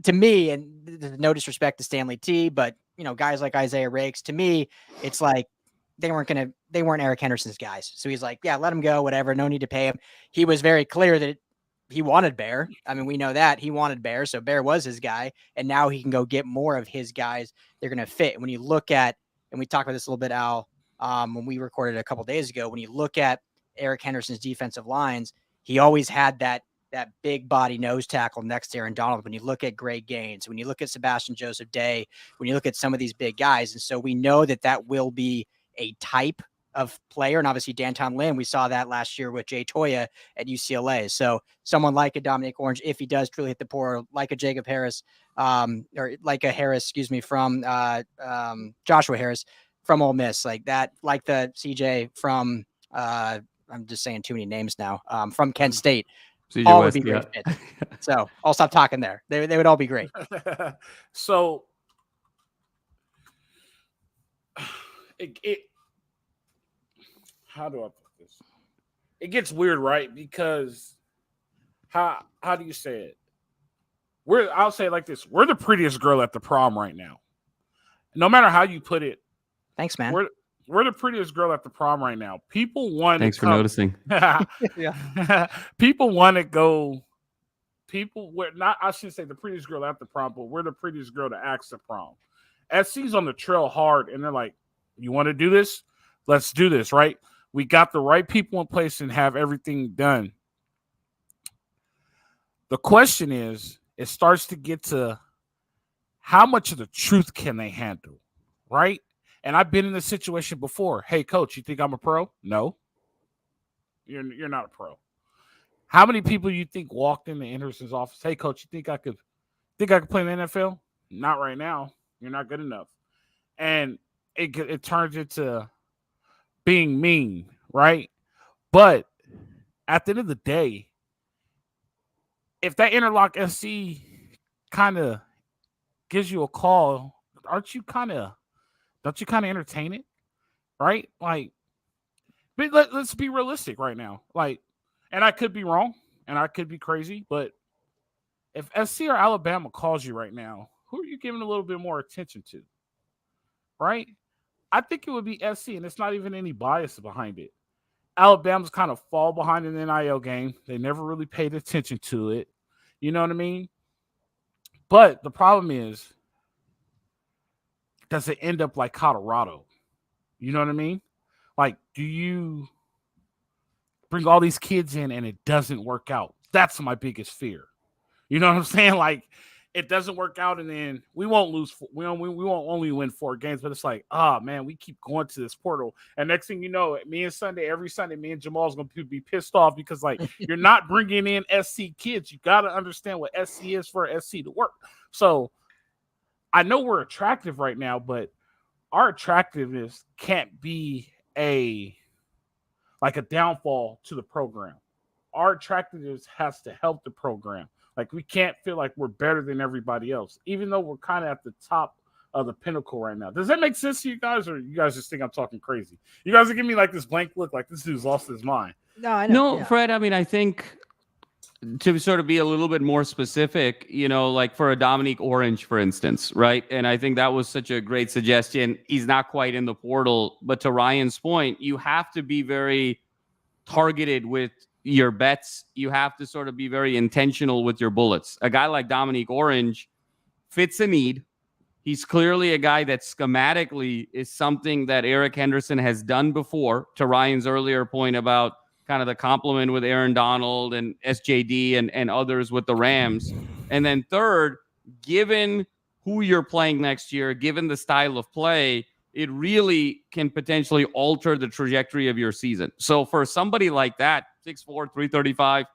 to me, and no disrespect to Stanley T, but guys like Isaiah Rakes, to me, it's like they weren't Eric Henderson's guys. So he's like, yeah, let him go, whatever, no need to pay him. He was very clear that he wanted Bear. I mean, we know that he wanted Bear, so Bear was his guy, and now he can go get more of his guys. They're going to fit. When you look at, and we talked about this a little bit, Al, when we recorded a couple days ago, when you look at Eric Henderson's defensive lines, he always had that big body nose tackle next to Aaron Donald. When you look at Greg Gaines, when you look at Sebastian Joseph Day, when you look at some of these big guys, and so we know that will be a type of player. And obviously D'Anton Lynn, we saw that last year with Jay Toya at UCLA. So someone like a Dominic Orange, if he does truly hit the portal, like a Jacob Harris, or like a Harris, from Joshua Harris from Ole Miss, like that, like the CJ from, I'm just saying too many names now, from Kent State. CJ all West, would be great fits. So I'll stop talking there. They would all be great. So how do I put this? It gets weird, right? Because how do you say it? I'll say it like this: we're the prettiest girl at the prom right now. no matter how you put it, Thanks, man. We're the prettiest girl at the prom right now. People want Thanks for noticing. Yeah. People want to go. We're not. I should say the prettiest girl at the prom, but we're the prettiest girl to ask the prom. SC's on the trail hard, and they're like, "You want to do this? Let's do this." Right? We got the right people in place and have everything done. The question is, it starts to get to how much of the truth can they handle, right? And I've been in this situation before. Hey, coach, you think I'm a pro? No. You're not a pro. How many people you think walked into Anderson's office? Hey, coach, you think I could play in the NFL? Not right now. You're not good enough. And it turns into being mean, right? But at the end of the day, if that Interlock SC kind of gives you a call, don't you kind of entertain it, right? Like, but let's be realistic right now. Like, and I could be wrong, and I could be crazy, but if SC or Alabama calls you right now, who are you giving a little bit more attention to, right? I think it would be SC, and it's not even any bias behind it. Alabama's kind of fall behind in the NIL game. They never really paid attention to it. You know what I mean? But the problem is, does it end up like Colorado? You know what I mean? Like, do you bring all these kids in and it doesn't work out? That's my biggest fear. You know what I'm saying? Like, it doesn't work out, and then we won't lose. We won't only win 4 games, but it's like, man, we keep going to this portal, and next thing you know, every Sunday, me and Jamal's gonna be pissed off because like you're not bringing in SC kids. You got to understand what SC is for SC to work. So I know we're attractive right now, but our attractiveness can't be a downfall to the program. Our attractiveness has to help the program. Like, we can't feel like we're better than everybody else, even though we're kind of at the top of the pinnacle right now. Does that make sense to you guys, or you guys just think I'm talking crazy? You guys are giving me like this blank look, like this dude's lost his mind. No, I know. No, Fred, I mean, I think to sort of be a little bit more specific, like for a Dominique Orange, for instance, right? And I think that was such a great suggestion. He's not quite in the portal, but to Ryan's point, you have to be very targeted with your bets. You have to sort of be very intentional with your bullets. A guy like Dominique Orange fits a need. He's clearly a guy that schematically is something that Eric Henderson has done before, to Ryan's earlier point about kind of the complement with Aaron Donald and SJD and others with the Rams. And then third, given who you're playing next year, given the style of play, it really can potentially alter the trajectory of your season. So for somebody like that, 6'4", 335,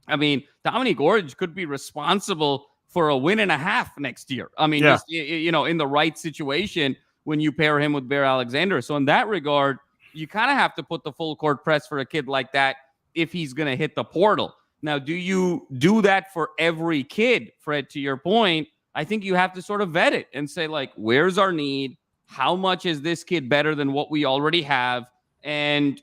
I mean, Dominique Orange could be responsible for a win and a half next year. I mean, just, in the right situation when you pair him with Bear Alexander. So in that regard, you kind of have to put the full court press for a kid like that if he's going to hit the portal. Now, do you do that for every kid, Fred, to your point? I think you have to sort of vet it and say, like, where's our need? How much is this kid better than what we already have? And,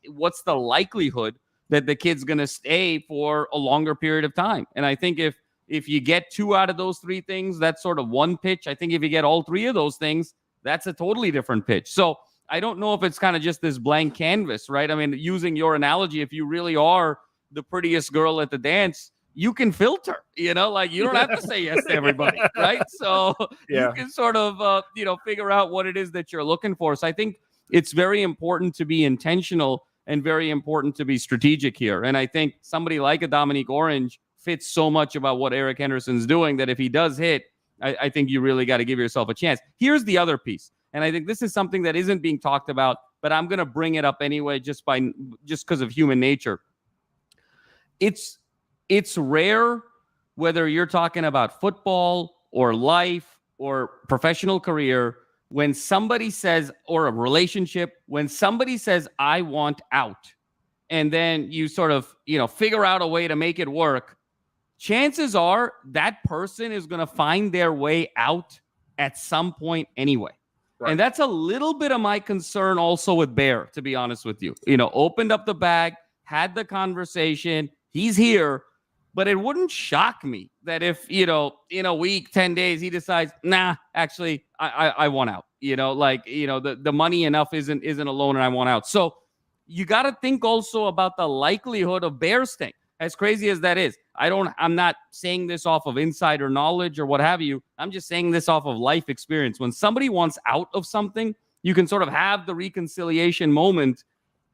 what's the likelihood that the kid's going to stay for a longer period of time? And I think if you get 2 out of those 3 things, that's sort of one pitch. I think if you get all 3 of those things, that's a totally different pitch. So I don't know if it's kind of just this blank canvas, right? I mean, using your analogy, if you really are the prettiest girl at the dance, you can filter, like you don't have to say yes to everybody, right? So you can sort of, figure out what it is that you're looking for. So I think it's very important to be intentional and very important to be strategic here. And I think somebody like a Dominique Orange fits so much about what Eric Henderson's doing that if he does hit, I think you really got to give yourself a chance. Here's the other piece. And I think this is something that isn't being talked about, but I'm going to bring it up anyway, just because of human nature. It's rare, whether you're talking about football or life or professional career, when somebody says, or a relationship, when somebody says, I want out, and then you sort of, figure out a way to make it work, chances are that person is going to find their way out at some point anyway. Right. And that's a little bit of my concern also with Bear, to be honest with you. Opened up the bag, had the conversation. He's here. But it wouldn't shock me that if, in a week, 10 days, he decides, nah, actually, I want out. The money enough isn't alone and I want out. So you got to think also about the likelihood of Bear staying. As crazy as that is, I'm not saying this off of insider knowledge or what have you. I'm just saying this off of life experience. When somebody wants out of something, you can sort of have the reconciliation moment,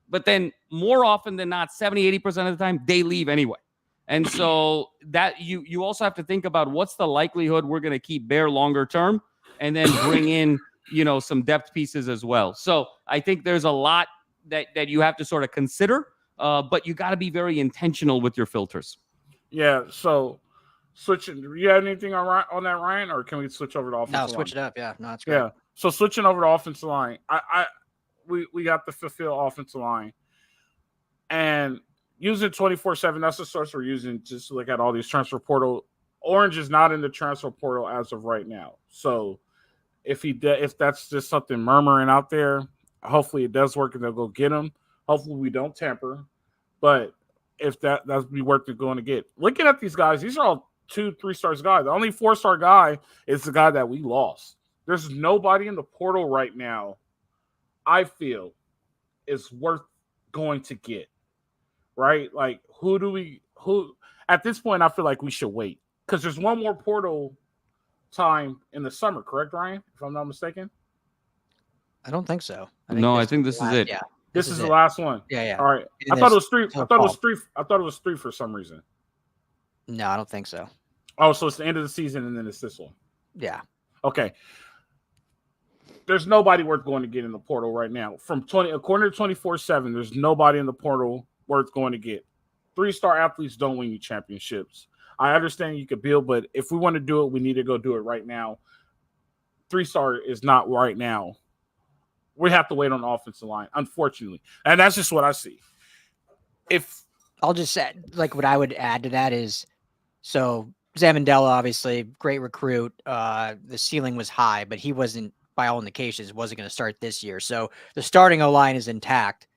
but then more often than not, 70, 80% of the time, they leave anyway. And so that you also have to think about what's the likelihood we're going to keep Bear longer term and then bring in, some depth pieces as well. So I think there's a lot that you have to sort of consider, but you got to be very intentional with your filters. Yeah. So switching, do you have anything on that, Ryan, or can we switch over to offensive line? No, switch it up. Yeah, no, it's great. Yeah. So switching over to offensive line, we got the fulfill offensive line, and using 24/7. That's the source we're using just to look at all these transfer portal. Orange is not in the transfer portal as of right now. So if that's just something murmuring out there, hopefully it does work and they'll go get him. Hopefully we don't tamper. But if that's be worth it going to get. Looking at these guys, these are all 2-3 stars guys. The only 4-star guy is the guy that we lost. There's nobody in the portal right now I feel is worth going to get. Right? Like, who at this point, I feel like we should wait because there's one more portal time in the summer, correct, Ryan? If I'm not mistaken. I don't think so. I think this is it. Yeah. This is the last one. Yeah. All right. I thought it was 3. I thought it was 3 for some reason. No, I don't think so. Oh, so it's the end of the season and then it's this one. Yeah. Okay. There's nobody worth going to get in the portal right now. According to 24/7, there's nobody in the portal worth going to get. 3-star athletes don't win you championships. I understand you could build, but if we want to do it, we need to go do it right now. 3-star is not right now. We have to wait on the offensive line, unfortunately. And that's just what I see. If I'll just say, like, what I would add to that is, so Zamandela, obviously, great recruit. The ceiling was high, but he wasn't, by all indications, wasn't going to start this year. So the starting O-line is intact,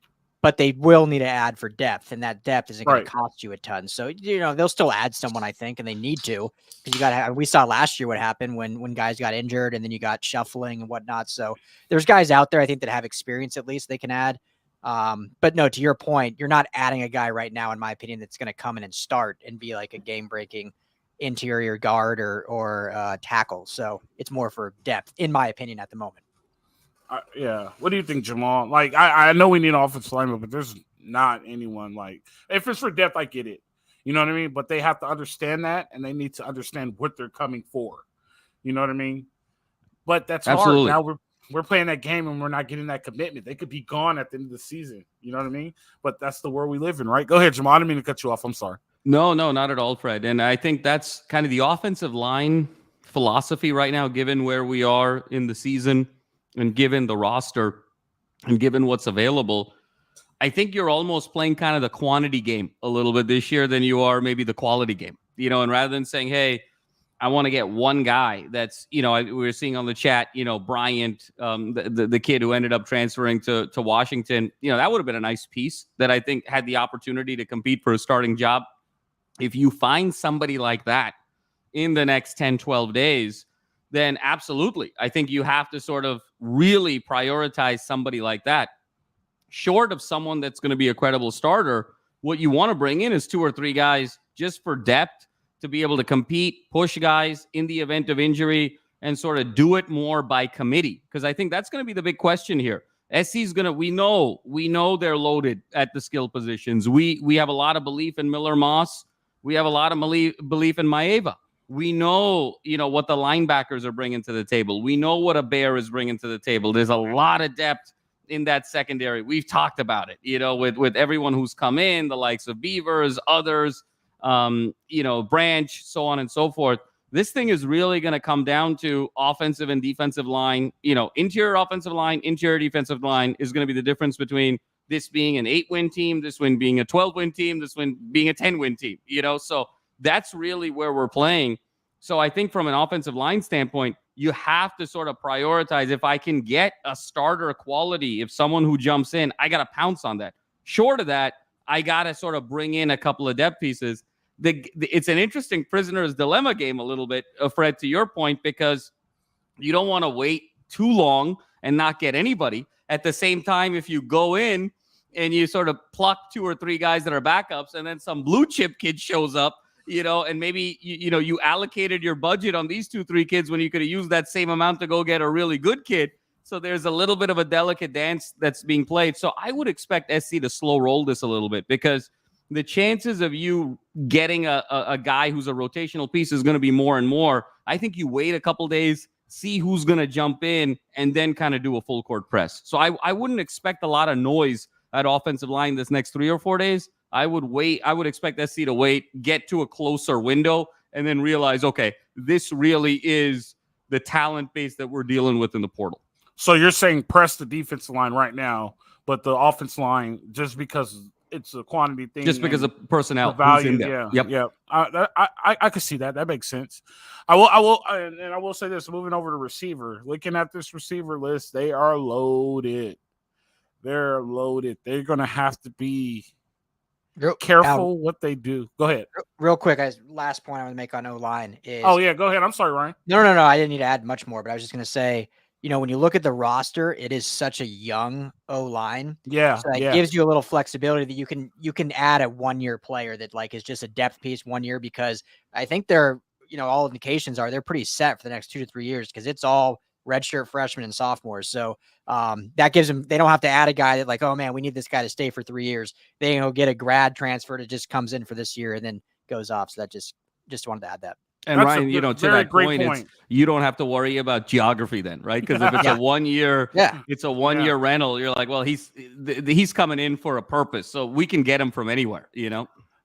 but they will need to add for depth, and that depth isn't going to cost you a ton. So, they'll still add someone, I think, and they need to, because you got to have, we saw last year what happened when guys got injured and then you got shuffling and whatnot. So there's guys out there, I think, that have experience, at least they can add. But no, to your point, you're not adding a guy right now, in my opinion, that's going to come in and start and be like a game breaking interior guard or tackle. So it's more for depth, in my opinion, at the moment. Yeah. What do you think, Jamal? Like, I know we need an offensive lineman, but there's not anyone like, if it's for depth, I get it. You know what I mean? But they have to understand that, and they need to understand what they're coming for. You know what I mean? But that's Absolutely hard. Now we're playing that game and we're not getting that commitment. They could be gone at the end of the season. You know what I mean? But that's the world we live in, right? Go ahead, Jamal. I didn't mean to cut you off. I'm sorry. No, not at all, Fred. And I think that's kind of the offensive line philosophy right now, given where we are in the season and given the roster and given what's available. I think you're almost playing kind of the quantity game a little bit this year than you are maybe the quality game, and rather than saying, hey, I want to get one guy that's, we were seeing on the chat, Bryant, the kid who ended up transferring to Washington, that would have been a nice piece that I think had the opportunity to compete for a starting job. If you find somebody like that in the next 10, 12 days, then absolutely. I think you have to sort of really prioritize somebody like that. Short of someone that's going to be a credible starter, what you want to bring in is 2 or 3 guys just for depth to be able to compete, push guys in the event of injury, and sort of do it more by committee. Because I think that's going to be the big question here. SC's going to, we know they're loaded at the skill positions. We have a lot of belief in Miller Moss. We have a lot of belief in Maeva. We know, what the linebackers are bringing to the table. We know what a Bear is bringing to the table. There's a lot of depth in that secondary. We've talked about it, with everyone who's come in, the likes of Beavers, others, Branch, so on and so forth. This thing is really going to come down to offensive and defensive line. Interior offensive line, interior defensive line is going to be the difference between this being an 8-win team, this one being a 12-win team, this one being a 10-win team, so that's really where we're playing. So I think from an offensive line standpoint, you have to sort of prioritize. If I can get a starter quality, if someone who jumps in, I got to pounce on that. Short of that, I got to sort of bring in a couple of depth pieces. it's an interesting prisoner's dilemma game a little bit, Fred, to your point, because you don't want to wait too long and not get anybody. At the same time, if you go in and you sort of pluck 2 or 3 guys that are backups, and then some blue chip kid shows up, and maybe you allocated your budget on these 2-3 kids when you could have used that same amount to go get a really good kid. So there's a little bit of a delicate dance that's being played. So I would expect SC to slow roll this a little bit, because the chances of you getting a guy who's a rotational piece is going to be more and more. I think you wait a couple days, see who's going to jump in, and then kind of do a full court press. So I wouldn't expect a lot of noise at offensive line this next 3 or 4 days. I would wait. I would expect SC to wait, get to a closer window, and then realize, okay, this really is the talent base that we're dealing with in the portal. So you're saying press the defensive line right now, but the offensive line, just because it's a quantity thing, just because of personnel, value, yeah. I can see that. That makes sense. I will say this: moving over to receiver, looking at this receiver list, they are loaded. They're loaded. They're going to have to be careful what they do. Go ahead. Real quick, last point I want to make on O-line is. Oh yeah, go ahead. I'm sorry, Ryan. No. I didn't need to add much more, but I was just going to say, when you look at the roster, it is such a young O-line. Yeah. So it gives you a little flexibility that you can add a 1-year player that is just a depth piece 1 year, because I think they're, all indications are they're pretty set for the next 2 to 3 years, because it's all redshirt freshmen and sophomores. So that gives them, they don't have to add a guy that oh man, we need this guy to stay for 3 years. They get a grad transfer that just comes in for this year and then goes off. So that just wanted to add that. And that's Ryan, to that point, you don't have to worry about geography then, right? Because if it's a 1 year, it's a 1 year rental. You're like, well, he's coming in for a purpose, so we can get him from anywhere.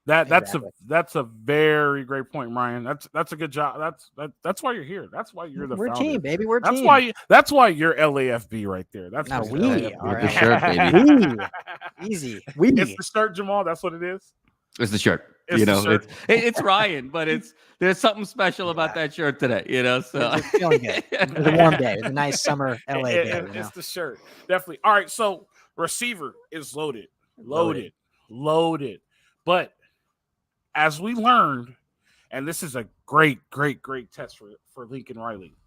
That's a very great point, Ryan. That's a good job. That's why you're here. That's why you're the founder. Team, baby. We're that's team. That's why you're LAFB right there. That's not we. All right. The shirt, baby. Easy. It's the shirt, Jamal. That's what it is. It's the shirt. It's Ryan, but there's something special about that shirt today. So it's feeling good. It was a warm day. It was a nice summer LA day. It's the shirt, definitely. All right, so receiver is loaded. But as we learned, and this is a great test for Lincoln Riley.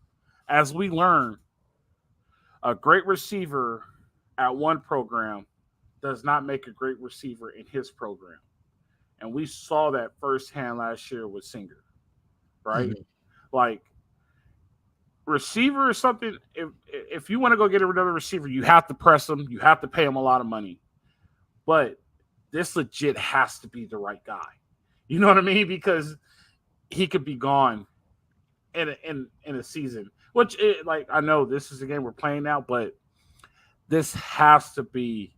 As we learned, a great receiver at one program does not make a great receiver in his program. And we saw that firsthand last year with Singer, right? Mm-hmm. Receiver is something, if you want to go get another receiver, you have to press them. You have to pay them a lot of money. But this legit has to be the right guy. You know what I mean? Because he could be gone in a season. Which, I know this is a game we're playing now, but this has to be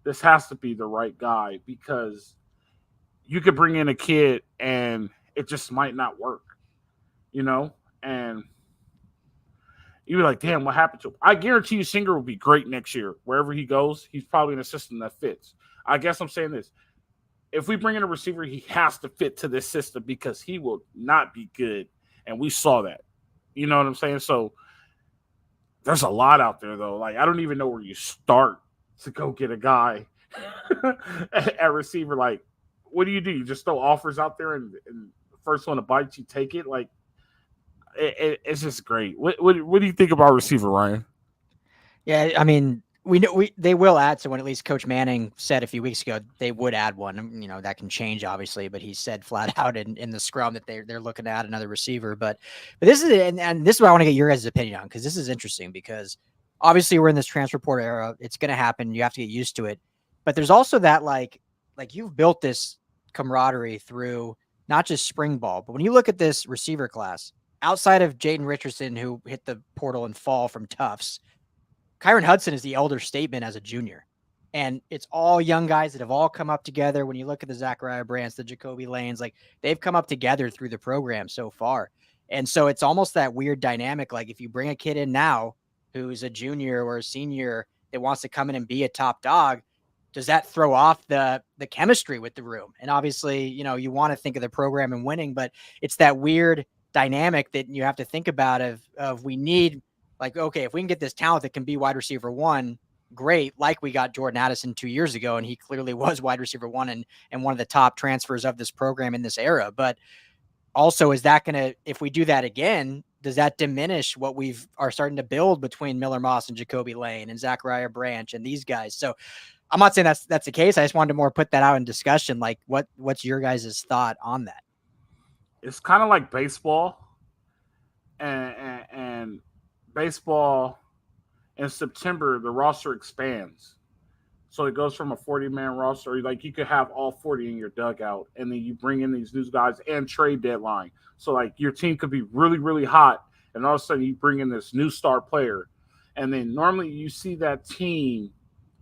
the right guy, because you could bring in a kid and it just might not work, and you'd be like, damn, what happened to him? I guarantee you Singer will be great next year. Wherever he goes, he's probably in a system that fits. I guess I'm saying this. If we bring in a receiver, he has to fit to this system, because he will not be good. And we saw that. You know what I'm saying? So there's a lot out there, though. I don't even know where you start to go get a guy at receiver. What do? You just throw offers out there, and the first one to bite, you take it. It's just great. What do you think about receiver, Ryan? Yeah, I mean, we know they will add someone. At least Coach Manning said a few weeks ago they would add one. That can change, obviously, but he said flat out in the scrum that they're looking to add another receiver. But this is and this is what I want to get your guys' opinion on, because this is interesting, because obviously we're in this transfer portal era. It's going to happen. You have to get used to it. But there's also that like you've built this camaraderie through not just spring ball, but when you look at this receiver class, outside of Jaden Richardson, who hit the portal and fall from Tufts, Kyron Hudson is the elder statesman as a junior. And it's all young guys that have all come up together. When you look at the Zachariah Brants, the Jacoby Lanes, they've come up together through the program so far. And so it's almost that weird dynamic. If you bring a kid in now who's a junior or a senior that wants to come in and be a top dog, does that throw off the chemistry with the room? And obviously, you want to think of the program and winning, but it's that weird dynamic that you have to think about of we need, okay, if we can get this talent that can be wide receiver 1, great, like we got Jordan Addison 2 years ago, and he clearly was wide receiver 1 and one of the top transfers of this program in this era. But also, is that going to, if we do that again, does that diminish what are starting to build between Miller Moss and Jacoby Lane and Zachariah Branch and these guys? So I'm not saying that's the case. I just wanted to more put that out in discussion. Like, what's your guys' thought on that? It's kind of like baseball, and baseball in September the roster expands, so it goes from a 40-man roster. Like, you could have all 40 in your dugout, and then you bring in these new guys and trade deadline. So like your team could be really, really hot, and all of a sudden you bring in this new star player, and then normally you see that team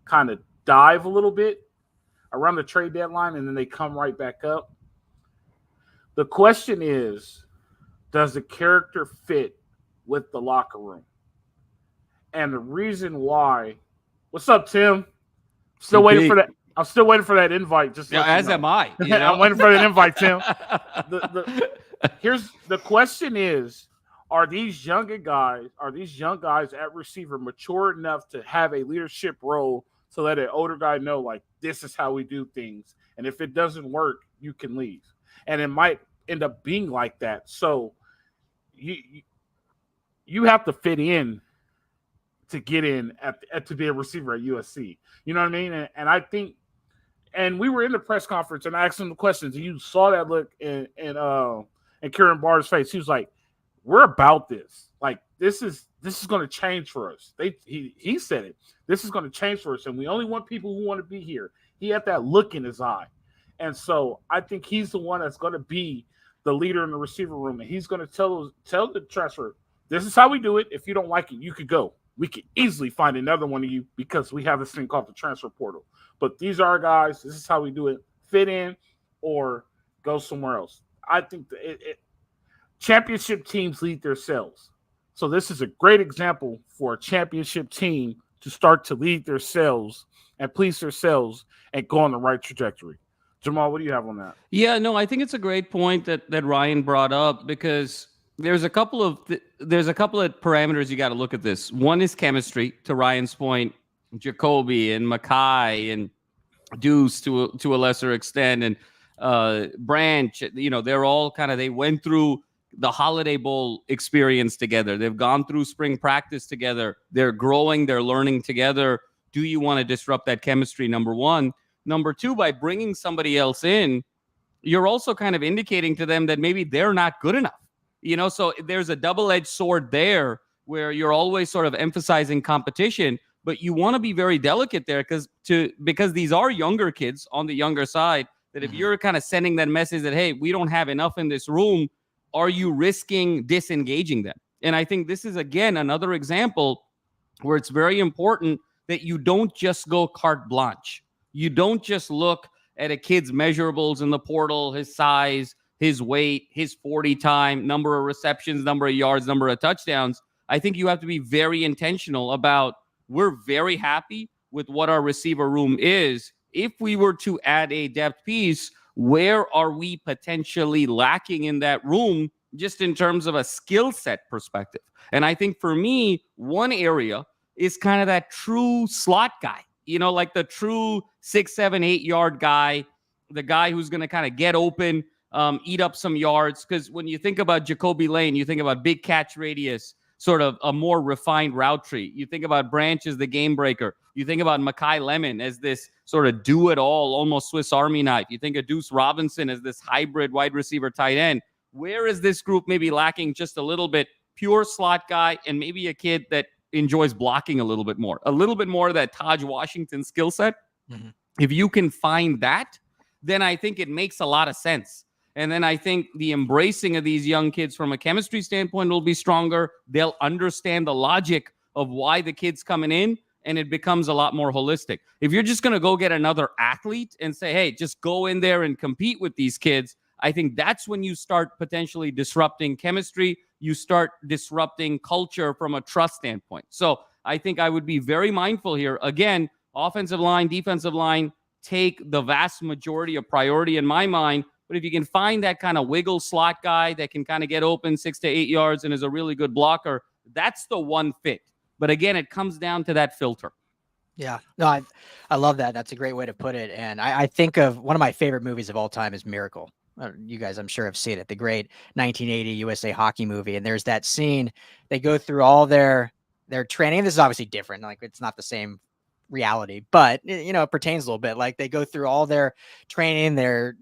kind of dive a little bit around the trade deadline, and then they come right back up. The question is, does the character fit with the locker room? And the reason why, what's up, Tim? Still waiting for that. I'm still waiting for that invite. Just as am I. You know? I'm waiting for that invite, Tim. Here's the question: is, are these young guys at receiver mature enough to have a leadership role to let an older guy know, like, this is how we do things, and if it doesn't work, you can leave? And it might end up being like that. So you have to fit in to get in to be a receiver at USC. You know what I mean? And I think, and we were in the press conference and I asked him the questions, and you saw that look in Kyron Barr's face. He was like, we're about this. Like, this is going to change for us. He said it. This is going to change for us, and we only want people who want to be here. He had that look in his eye. And so I think he's the one that's going to be the leader in the receiver room, and he's going to tell the transfer, this is how we do it. If you don't like it, you could go. We could easily find another one of you because we have this thing called the transfer portal. But these are our guys. This is how we do it. Fit in or go somewhere else. I think championship teams lead themselves. So this is a great example for a championship team to start to lead themselves and please themselves and go on the right trajectory. Jamal, what do you have on that? Yeah, no, I think it's a great point that Ryan brought up, because there's a couple of parameters you got to look at this. One is chemistry, to Ryan's point. Jacoby and Makai and Deuce to a lesser extent, and Branch, they're all they went through the Holiday Bowl experience together. They've gone through spring practice together. They're growing, they're learning together. Do you want to disrupt that chemistry? Number one. Number two, by bringing somebody else in, you're also kind of indicating to them that maybe they're not good enough. So there's a double-edged sword there where you're always sort of emphasizing competition, but you want to be very delicate there because these are younger kids on the younger side, that if you're kind of sending that message that, hey, we don't have enough in this room, are you risking disengaging them? And I think this is, again, another example where it's very important that you don't just go carte blanche. You don't just look at a kid's measurables in the portal, his size, his weight, his 40 time, number of receptions, number of yards, number of touchdowns. I think you have to be very intentional about, we're very happy with what our receiver room is. If we were to add a depth piece, where are we potentially lacking in that room, just in terms of a skill set perspective? And I think for me, one area is kind of that true slot guy, like the true 6, 7, 8 yard guy, the guy who's going to kind of get open, eat up some yards. Because when you think about Jacoby Lane, you think about big catch radius, sort of a more refined route tree. You think about Branch as the game breaker. You think about Makai Lemon as this sort of do-it-all, almost Swiss Army knife. You think of Deuce Robinson as this hybrid wide receiver tight end. Where is this group maybe lacking just a little bit? Pure slot guy, and maybe a kid that enjoys blocking a little bit more of that Tahj Washington skill set. Mm-hmm. If you can find that, then I think it makes a lot of sense. And then I think the embracing of these young kids from a chemistry standpoint will be stronger. They'll understand the logic of why the kid's coming in, and it becomes a lot more holistic. If you're just going to go get another athlete and say, hey, just go in there and compete with these kids, I think that's when you start potentially disrupting chemistry. You start disrupting culture from a trust standpoint. So I think I would be very mindful here. Again, offensive line, defensive line, take the vast majority of priority in my mind. But if you can find that kind of wiggle slot guy that can kind of get open 6 to 8 yards and is a really good blocker, that's the one fit. But again, it comes down to that filter. Yeah, no, I love that. That's a great way to put it. And I think of one of my favorite movies of all time is Miracle. You guys, I'm sure, have seen it. The great 1980 USA hockey movie. And there's that scene. They go through all their training. This is obviously different. Like, it's not the same reality, but it pertains a little bit. Like, they go through all their training, their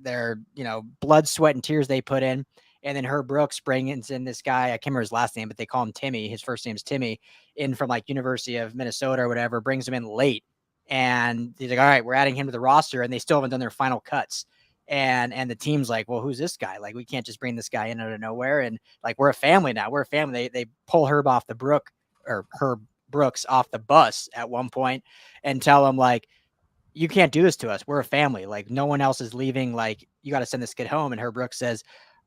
blood, sweat, and tears they put in. And then Herb Brooks brings in this guy. I can't remember his last name, but they call him Timmy. His first name's Timmy, in from like University of Minnesota or whatever, brings him in late. And he's like, all right, we're adding him to the roster. And they still haven't done their final cuts. And the team's like, well, who's this guy? Like, we can't just bring this guy in out of nowhere. And like, we're a family now. We're a family. They pull Herb Brooks off the bus at one point and tell him, like, you can't do this to us. We're a family. Like, no one else is leaving. Like, you got to send this kid home. And Herb Brooks says,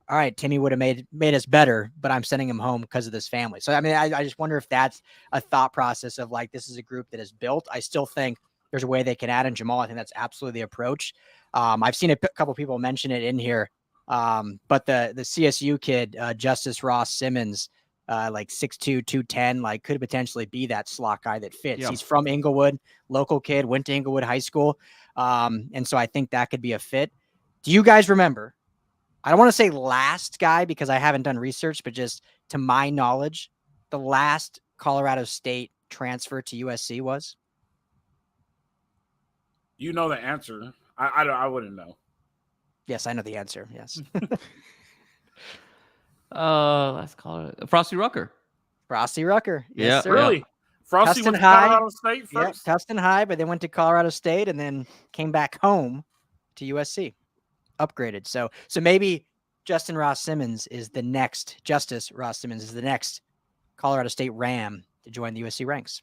all right, Timmy would have made us better, but I'm sending him home because of this family. So, I mean, I just wonder if that's a thought process of like, this is a group that is built. I still think there's a way they can add in Jamal. I think that's absolutely the approach. I've seen a couple people mention it in here. But the CSU kid, Justice Ross Simmons, like 6'2", 210, like could potentially be that slot guy that fits. Yeah. He's from Inglewood, local kid, went to Inglewood High School. And so I think that could be a fit. Do you guys remember? I don't want to say last guy because I haven't done research, but just to my knowledge, the last Colorado State transfer to USC was? You know the answer. I wouldn't know. Yes, I know the answer. Yes. Let's call it Frosty Rucker. Frosty Rucker. Yes, Yeah, sir. Really? Frosty Tustin went to High. Colorado State Yeah, first? Tustin High, but they went to Colorado State and then came back home to USC. Upgraded. So maybe Justice Ross Simmons is the next Colorado State Ram to join the USC ranks.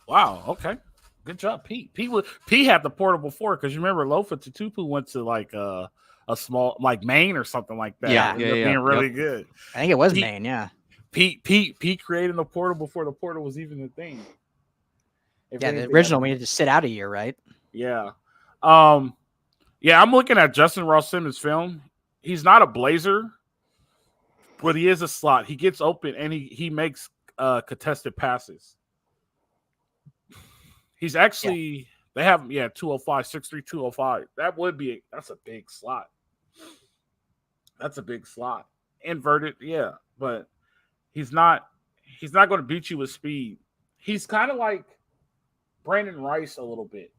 Wow. Okay. Good job, Pete. Pete had the portable four because you remember Lofa Tutupu went to like a small like Maine or something like that. Yeah. Being really good. I think it was Maine. Yeah. Pete created the portal before the portal was even a thing. The original we had to sit out a year, right? Yeah. Yeah, I'm looking at Justin Ross Simmons' film. He's not a blazer, but he is a slot. He gets open and he makes contested passes. He's actually they have him 205, 6'3", 205. That's a big slot. That's a big slot. Inverted, yeah, but he's not going to beat you with speed. He's kind of like Brandon Rice a little bit,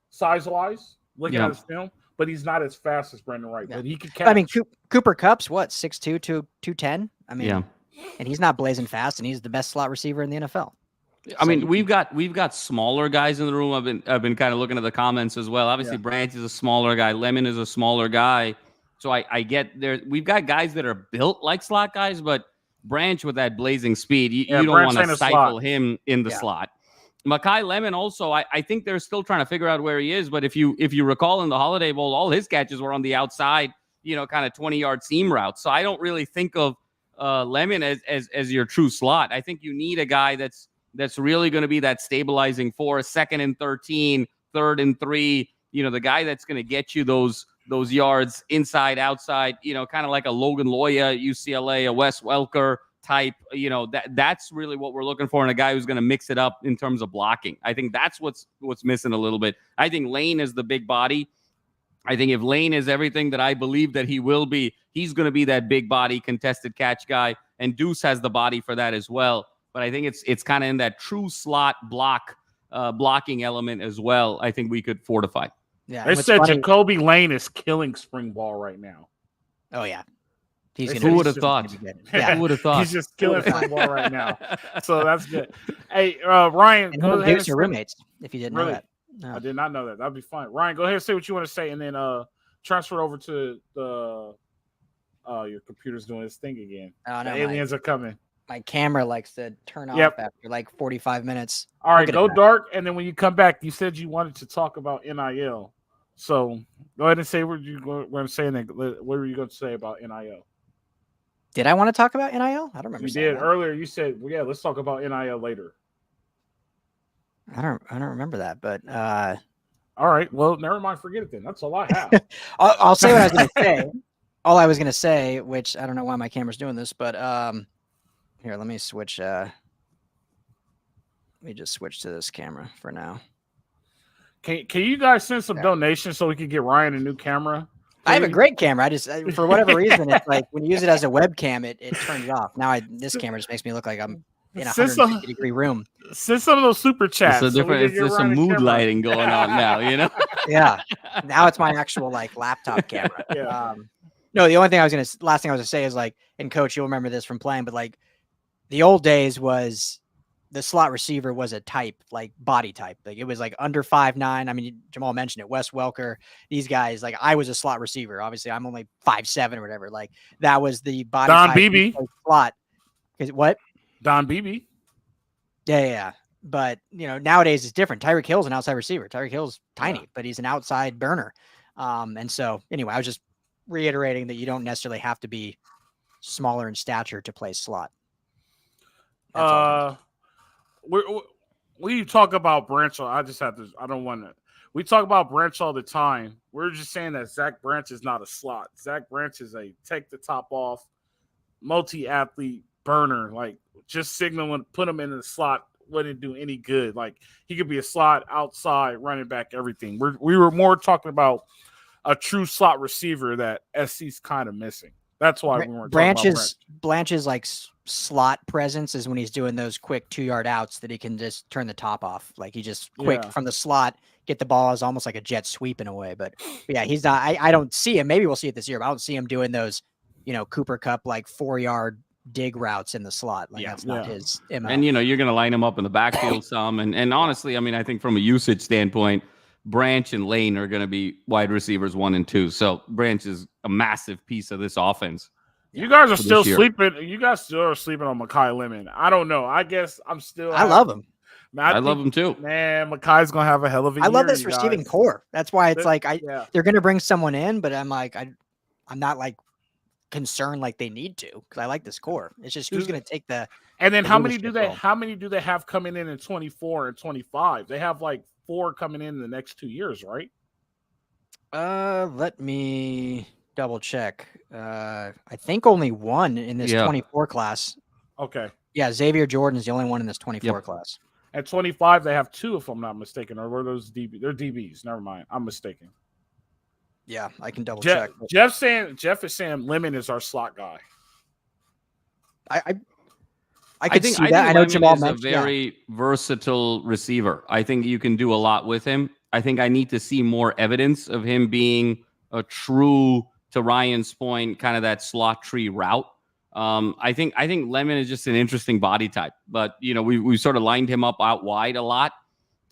size-wise, looking at his film, but he's not as fast as Brandon Rice. Yeah. But he could catch. I mean, Cooper Kupp's what, 6'2", 210? I mean, and he's not blazing fast, and he's the best slot receiver in the NFL. I mean, we've got smaller guys in the room. I've been kind of looking at the comments as well. Obviously, Branch is a smaller guy. Lemon is a smaller guy. So I get there. We've got guys that are built like slot guys, but Branch with that blazing speed, you don't want to stifle him in the slot. Makai Lemon also, I think they're still trying to figure out where he is. But if you recall in the Holiday Bowl, all his catches were on the outside, kind of 20-yard seam routes. So I don't really think of Lemon as your true slot. I think you need a guy that's really going to be that stabilizing for 2nd and 13, 3rd and 3. The guy that's going to get you those yards inside, outside. Kind of like a Logan Loya, UCLA, a Wes Welker type. That's really what we're looking for in a guy who's going to mix it up in terms of blocking. I think that's what's missing a little bit. I think Lane is the big body. I think if Lane is everything that I believe that he will be, he's going to be that big body contested catch guy, and Deuce has the body for that as well. But I think it's kind of in that true slot blocking element as well. I think we could fortify. Yeah, they said Jacoby Lane is killing spring ball right now. Oh yeah, who would have thought? Yeah, who would have thought? He's just killing spring ball right now. So that's good. Hey, Ryan, and go ahead. Your roommates, if you didn't know that. No. I did not know that. That'd be fine. Ryan, go ahead and say what you want to say, and then transfer over to the. Your computer's doing its thing again. Oh, no, the aliens are coming. My camera likes to turn off after like 45 minutes. All right, go dark, and then when you come back, you said you wanted to talk about NIL. So go ahead and say what you were going to say, and then what were you going to say about NIL? Did I want to talk about NIL? I don't remember. You did earlier. You said, "Well, yeah, let's talk about NIL later." I don't remember that, but all right. Well, never mind. Forget it then. That's all I have. I'll say what I was going to say. All I was going to say, which I don't know why my camera's doing this, but here, let me switch. me just switch to this camera for now. Can you guys send some donations so we can get Ryan a new camera? I have a great camera. I just, for whatever reason, it's like when you use it as a webcam, it turns off. Now this camera just makes me look like I'm in a 150-degree room. Send some of those super chats. It's there's some mood lighting going on now, you know? Yeah. Now it's my actual like laptop camera. Yeah. No, the only thing last thing I was gonna say is like, and coach, you'll remember this from playing, but like the old days was the slot receiver was a type, like body type. Like it was like under 5'9". I mean, Jamal mentioned it. Wes Welker, these guys, like I was a slot receiver. Obviously, I'm only 5'7" or whatever. Like that was the body Don type. Beebe. Slot. What? Don Beebe. Yeah. But nowadays it's different. Tyreek Hill's an outside receiver. Tyreek Hill's tiny, but he's an outside burner. And so anyway, I was just reiterating that you don't necessarily have to be smaller in stature to play slot. We talk about Branch. I just have to. I don't want to. We talk about Branch all the time. We're just saying that Zach Branch is not a slot. Zach Branch is a take the top off, multi-athlete burner. Like just signaling, put him in the slot wouldn't do any good. Like he could be a slot, outside, running back, everything. We were more talking about a true slot receiver that SC's kind of missing. That's why we weren't talking about Branch's like slot presence is when he's doing those quick 2-yard outs that he can just turn the top off. Like he just quick from the slot, get the ball is almost like a jet sweep in a way. But yeah, he's not. I don't see him. Maybe we'll see it this year, but I don't see him doing those, Cooper Kupp like 4-yard dig routes in the slot. Like that's not his MO. And you're going to line him up in the backfield some. And honestly, I mean, I think from a usage standpoint, Branch and Lane are going to be wide receivers 1 and 2. So Branch is a massive piece of this offense. You guys are still sleeping. You guys still are sleeping on Makai Lemon. I don't know. I guess I'm still. I love him. Man, I love him too. Man, Makai's gonna have a hell of a year. I love this receiving core. That's why it's they're gonna bring someone in, but I'm like I'm not like concerned like they need to because I like this core. It's just who's gonna take the. And then how many do they have coming in 24 and 25? They have like 4 coming in the next 2 years, right? Let me double check. I think only 1 in this 24 class. Okay. Yeah, Xavier Jordan is the only one in this 24 class. At 25, they have 2, if I'm not mistaken, or were those DBs? They're DBs. Never mind. I'm mistaken. Yeah, I can double check. Jeff is saying Lemon is our slot guy. I could see that. I know Jamal is a very versatile receiver. I think you can do a lot with him. I think I need to see more evidence of him being a true, to Ryan's point, kind of that slot tree route. I think Lemon is just an interesting body type, but we sort of lined him up out wide a lot.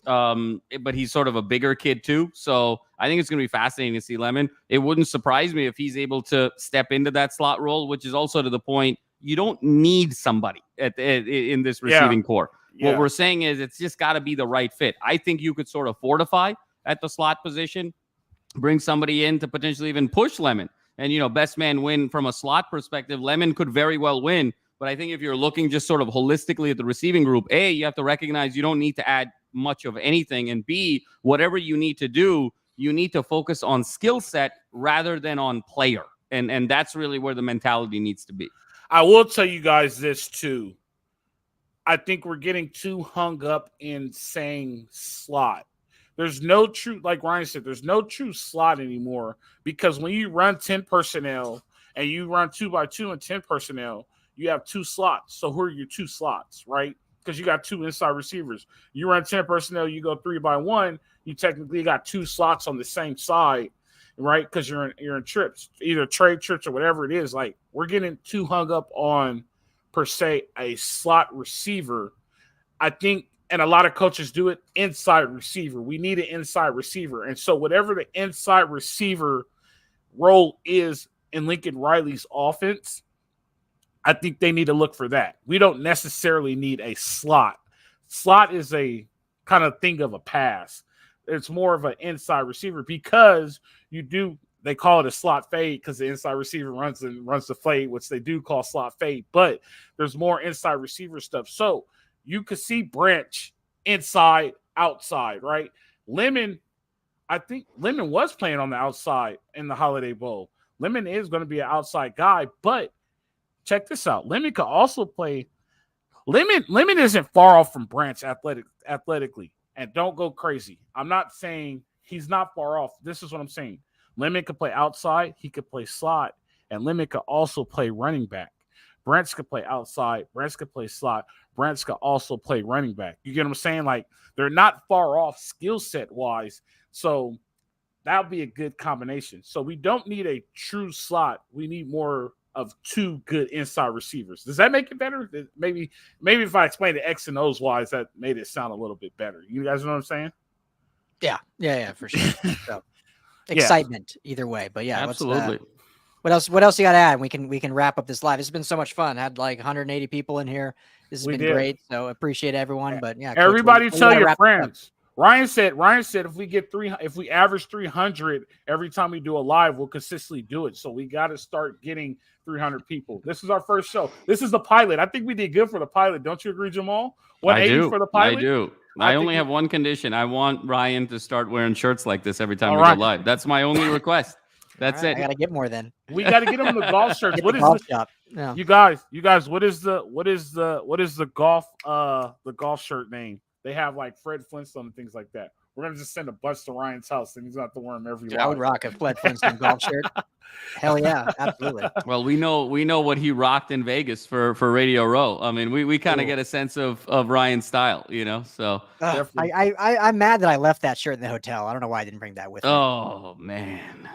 But he's sort of a bigger kid too. So I think it's going to be fascinating to see Lemon. It wouldn't surprise me if he's able to step into that slot role, which is also to the point you don't need somebody in this receiving core. Yeah. What we're saying is it's just got to be the right fit. I think you could sort of fortify at the slot position, bring somebody in to potentially even push Lemon. And, best man win from a slot perspective, Lemon could very well win. But I think if you're looking just sort of holistically at the receiving group, A, you have to recognize you don't need to add much of anything. And B, whatever you need to do, you need to focus on skill set rather than on player. And that's really where the mentality needs to be. I will tell you guys this too. I think we're getting too hung up in saying slot. There's no true, like Ryan said, there's no true slot anymore because when you run 10 personnel and you run 2x2 and 10 personnel, you have 2 slots. So who are your 2 slots, right? Because you got 2 inside receivers. You run 10 personnel, you go 3x1, you technically got 2 slots on the same side, right? Because you're in trips, either trade trips or whatever it is. Like we're getting too hung up on per se a slot receiver. I think, and a lot of coaches do it, inside receiver. We need an inside receiver. And so whatever the inside receiver role is in Lincoln Riley's offense, I think they need to look for that. We don't necessarily need a slot. Slot is a kind of thing of a pass. It's more of an inside receiver because they call it a slot fade because the inside receiver runs the fade, which they do call slot fade, but there's more inside receiver stuff. So you could see Branch inside, outside, right? Lemon, I think Lemon was playing on the outside in the Holiday Bowl. Lemon is going to be an outside guy, but check this out. Lemon could also play Lemon isn't far off from Branch athletically, and don't go crazy. I'm not saying he's not far off. This is what I'm saying. Lemon could play outside. He could play slot, and Lemon could also play running back. Branch could play outside. Branch could play slot. Branch could also play running back. You get what I'm saying? Like, they're not far off skill set wise. So that would be a good combination. So we don't need a true slot. We need more of two good inside receivers. Does that make it better? Maybe if I explain the X and O's wise, that made it sound a little bit better. You guys know what I'm saying? Yeah, for sure. So, excitement either way. But yeah, absolutely. What else you got to add? We can wrap up this live. It's been so much fun. Had like 180 people in here. This has been great. So appreciate everyone. But yeah, everybody tell your friends. Ryan said if we average 300 every time we do a live, we'll consistently do it. So we got to start getting 300 people. This is our first show. This is the pilot. I think we did good for the pilot. Don't you agree, Jamal? 180 for the pilot. I do. I only have one condition. I want Ryan to start wearing shirts like this every time we go live. That's my only request. That's it. I gotta get more then. We got to get them the golf shirts. What is you guys? What is the golf shirt name? They have like Fred Flintstone and things like that. We're gonna just send a bunch to Ryan's house, and he's gonna have to wear them every. I would rock a Fred Flintstone golf shirt. Hell yeah, absolutely. Well, we know what he rocked in Vegas for Radio Row. I mean, we kind of get a sense of Ryan's style, you know. So I'm mad that I left that shirt in the hotel. I don't know why I didn't bring that with me. Oh man,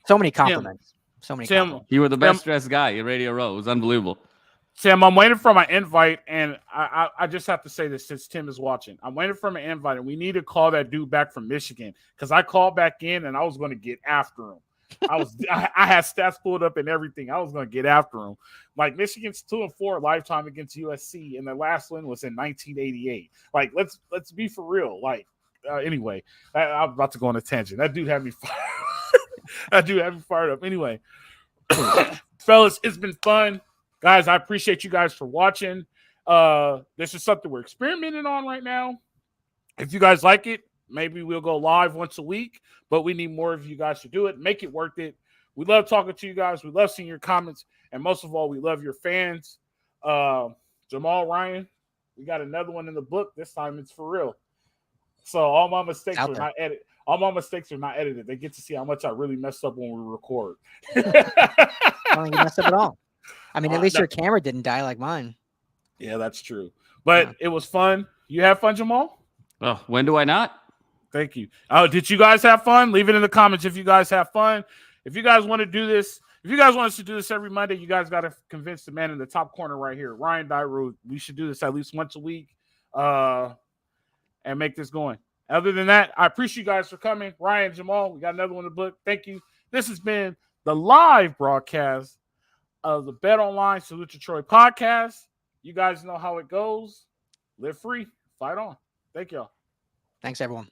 so many compliments. Compliments. You were the best dressed guy at Radio Row. It was unbelievable. Tim, I'm waiting for my invite, and I just have to say this since Tim is watching. I'm waiting for my invite, and we need to call that dude back from Michigan because I called back in, and I was going to get after him. I had stats pulled up and everything. I was going to get after him. Like, Michigan's 2-4 lifetime against USC, and their last win was in 1988. Like, let's be for real. Like, anyway, I'm about to go on a tangent. That dude had me fired up. Anyway, fellas, it's been fun. Guys, I appreciate you guys for watching. This is something we're experimenting on right now. If you guys like it, maybe we'll go live once a week, but we need more of you guys to do it. Make it worth it. We love talking to you guys. We love seeing your comments. And most of all, we love your fans. Jamal, Ryan, we got another one in the book. This time it's for real. So all my mistakes are not edited. All my mistakes are not edited. They get to see how much I really messed up when we record. I don't think you messed up at all. I mean, at least your camera didn't die like mine. Yeah, that's true. But it was fun. You have fun, Jamal? Oh, when do I not? Thank you. Did you guys have fun? Leave it in the comments if you guys have fun. If you guys want to do this, if you guys want us to do this every Monday, you guys got to convince the man in the top corner right here, Ryan Dyrood. We should do this at least once a week and make this going. Other than that, I appreciate you guys for coming. Ryan, Jamal, we got another one in the book. Thank you. This has been the live broadcast of the Bet Online Salute to Troy podcast. You guys know how it goes. Live free. Fight on. Thank y'all. Thanks, everyone.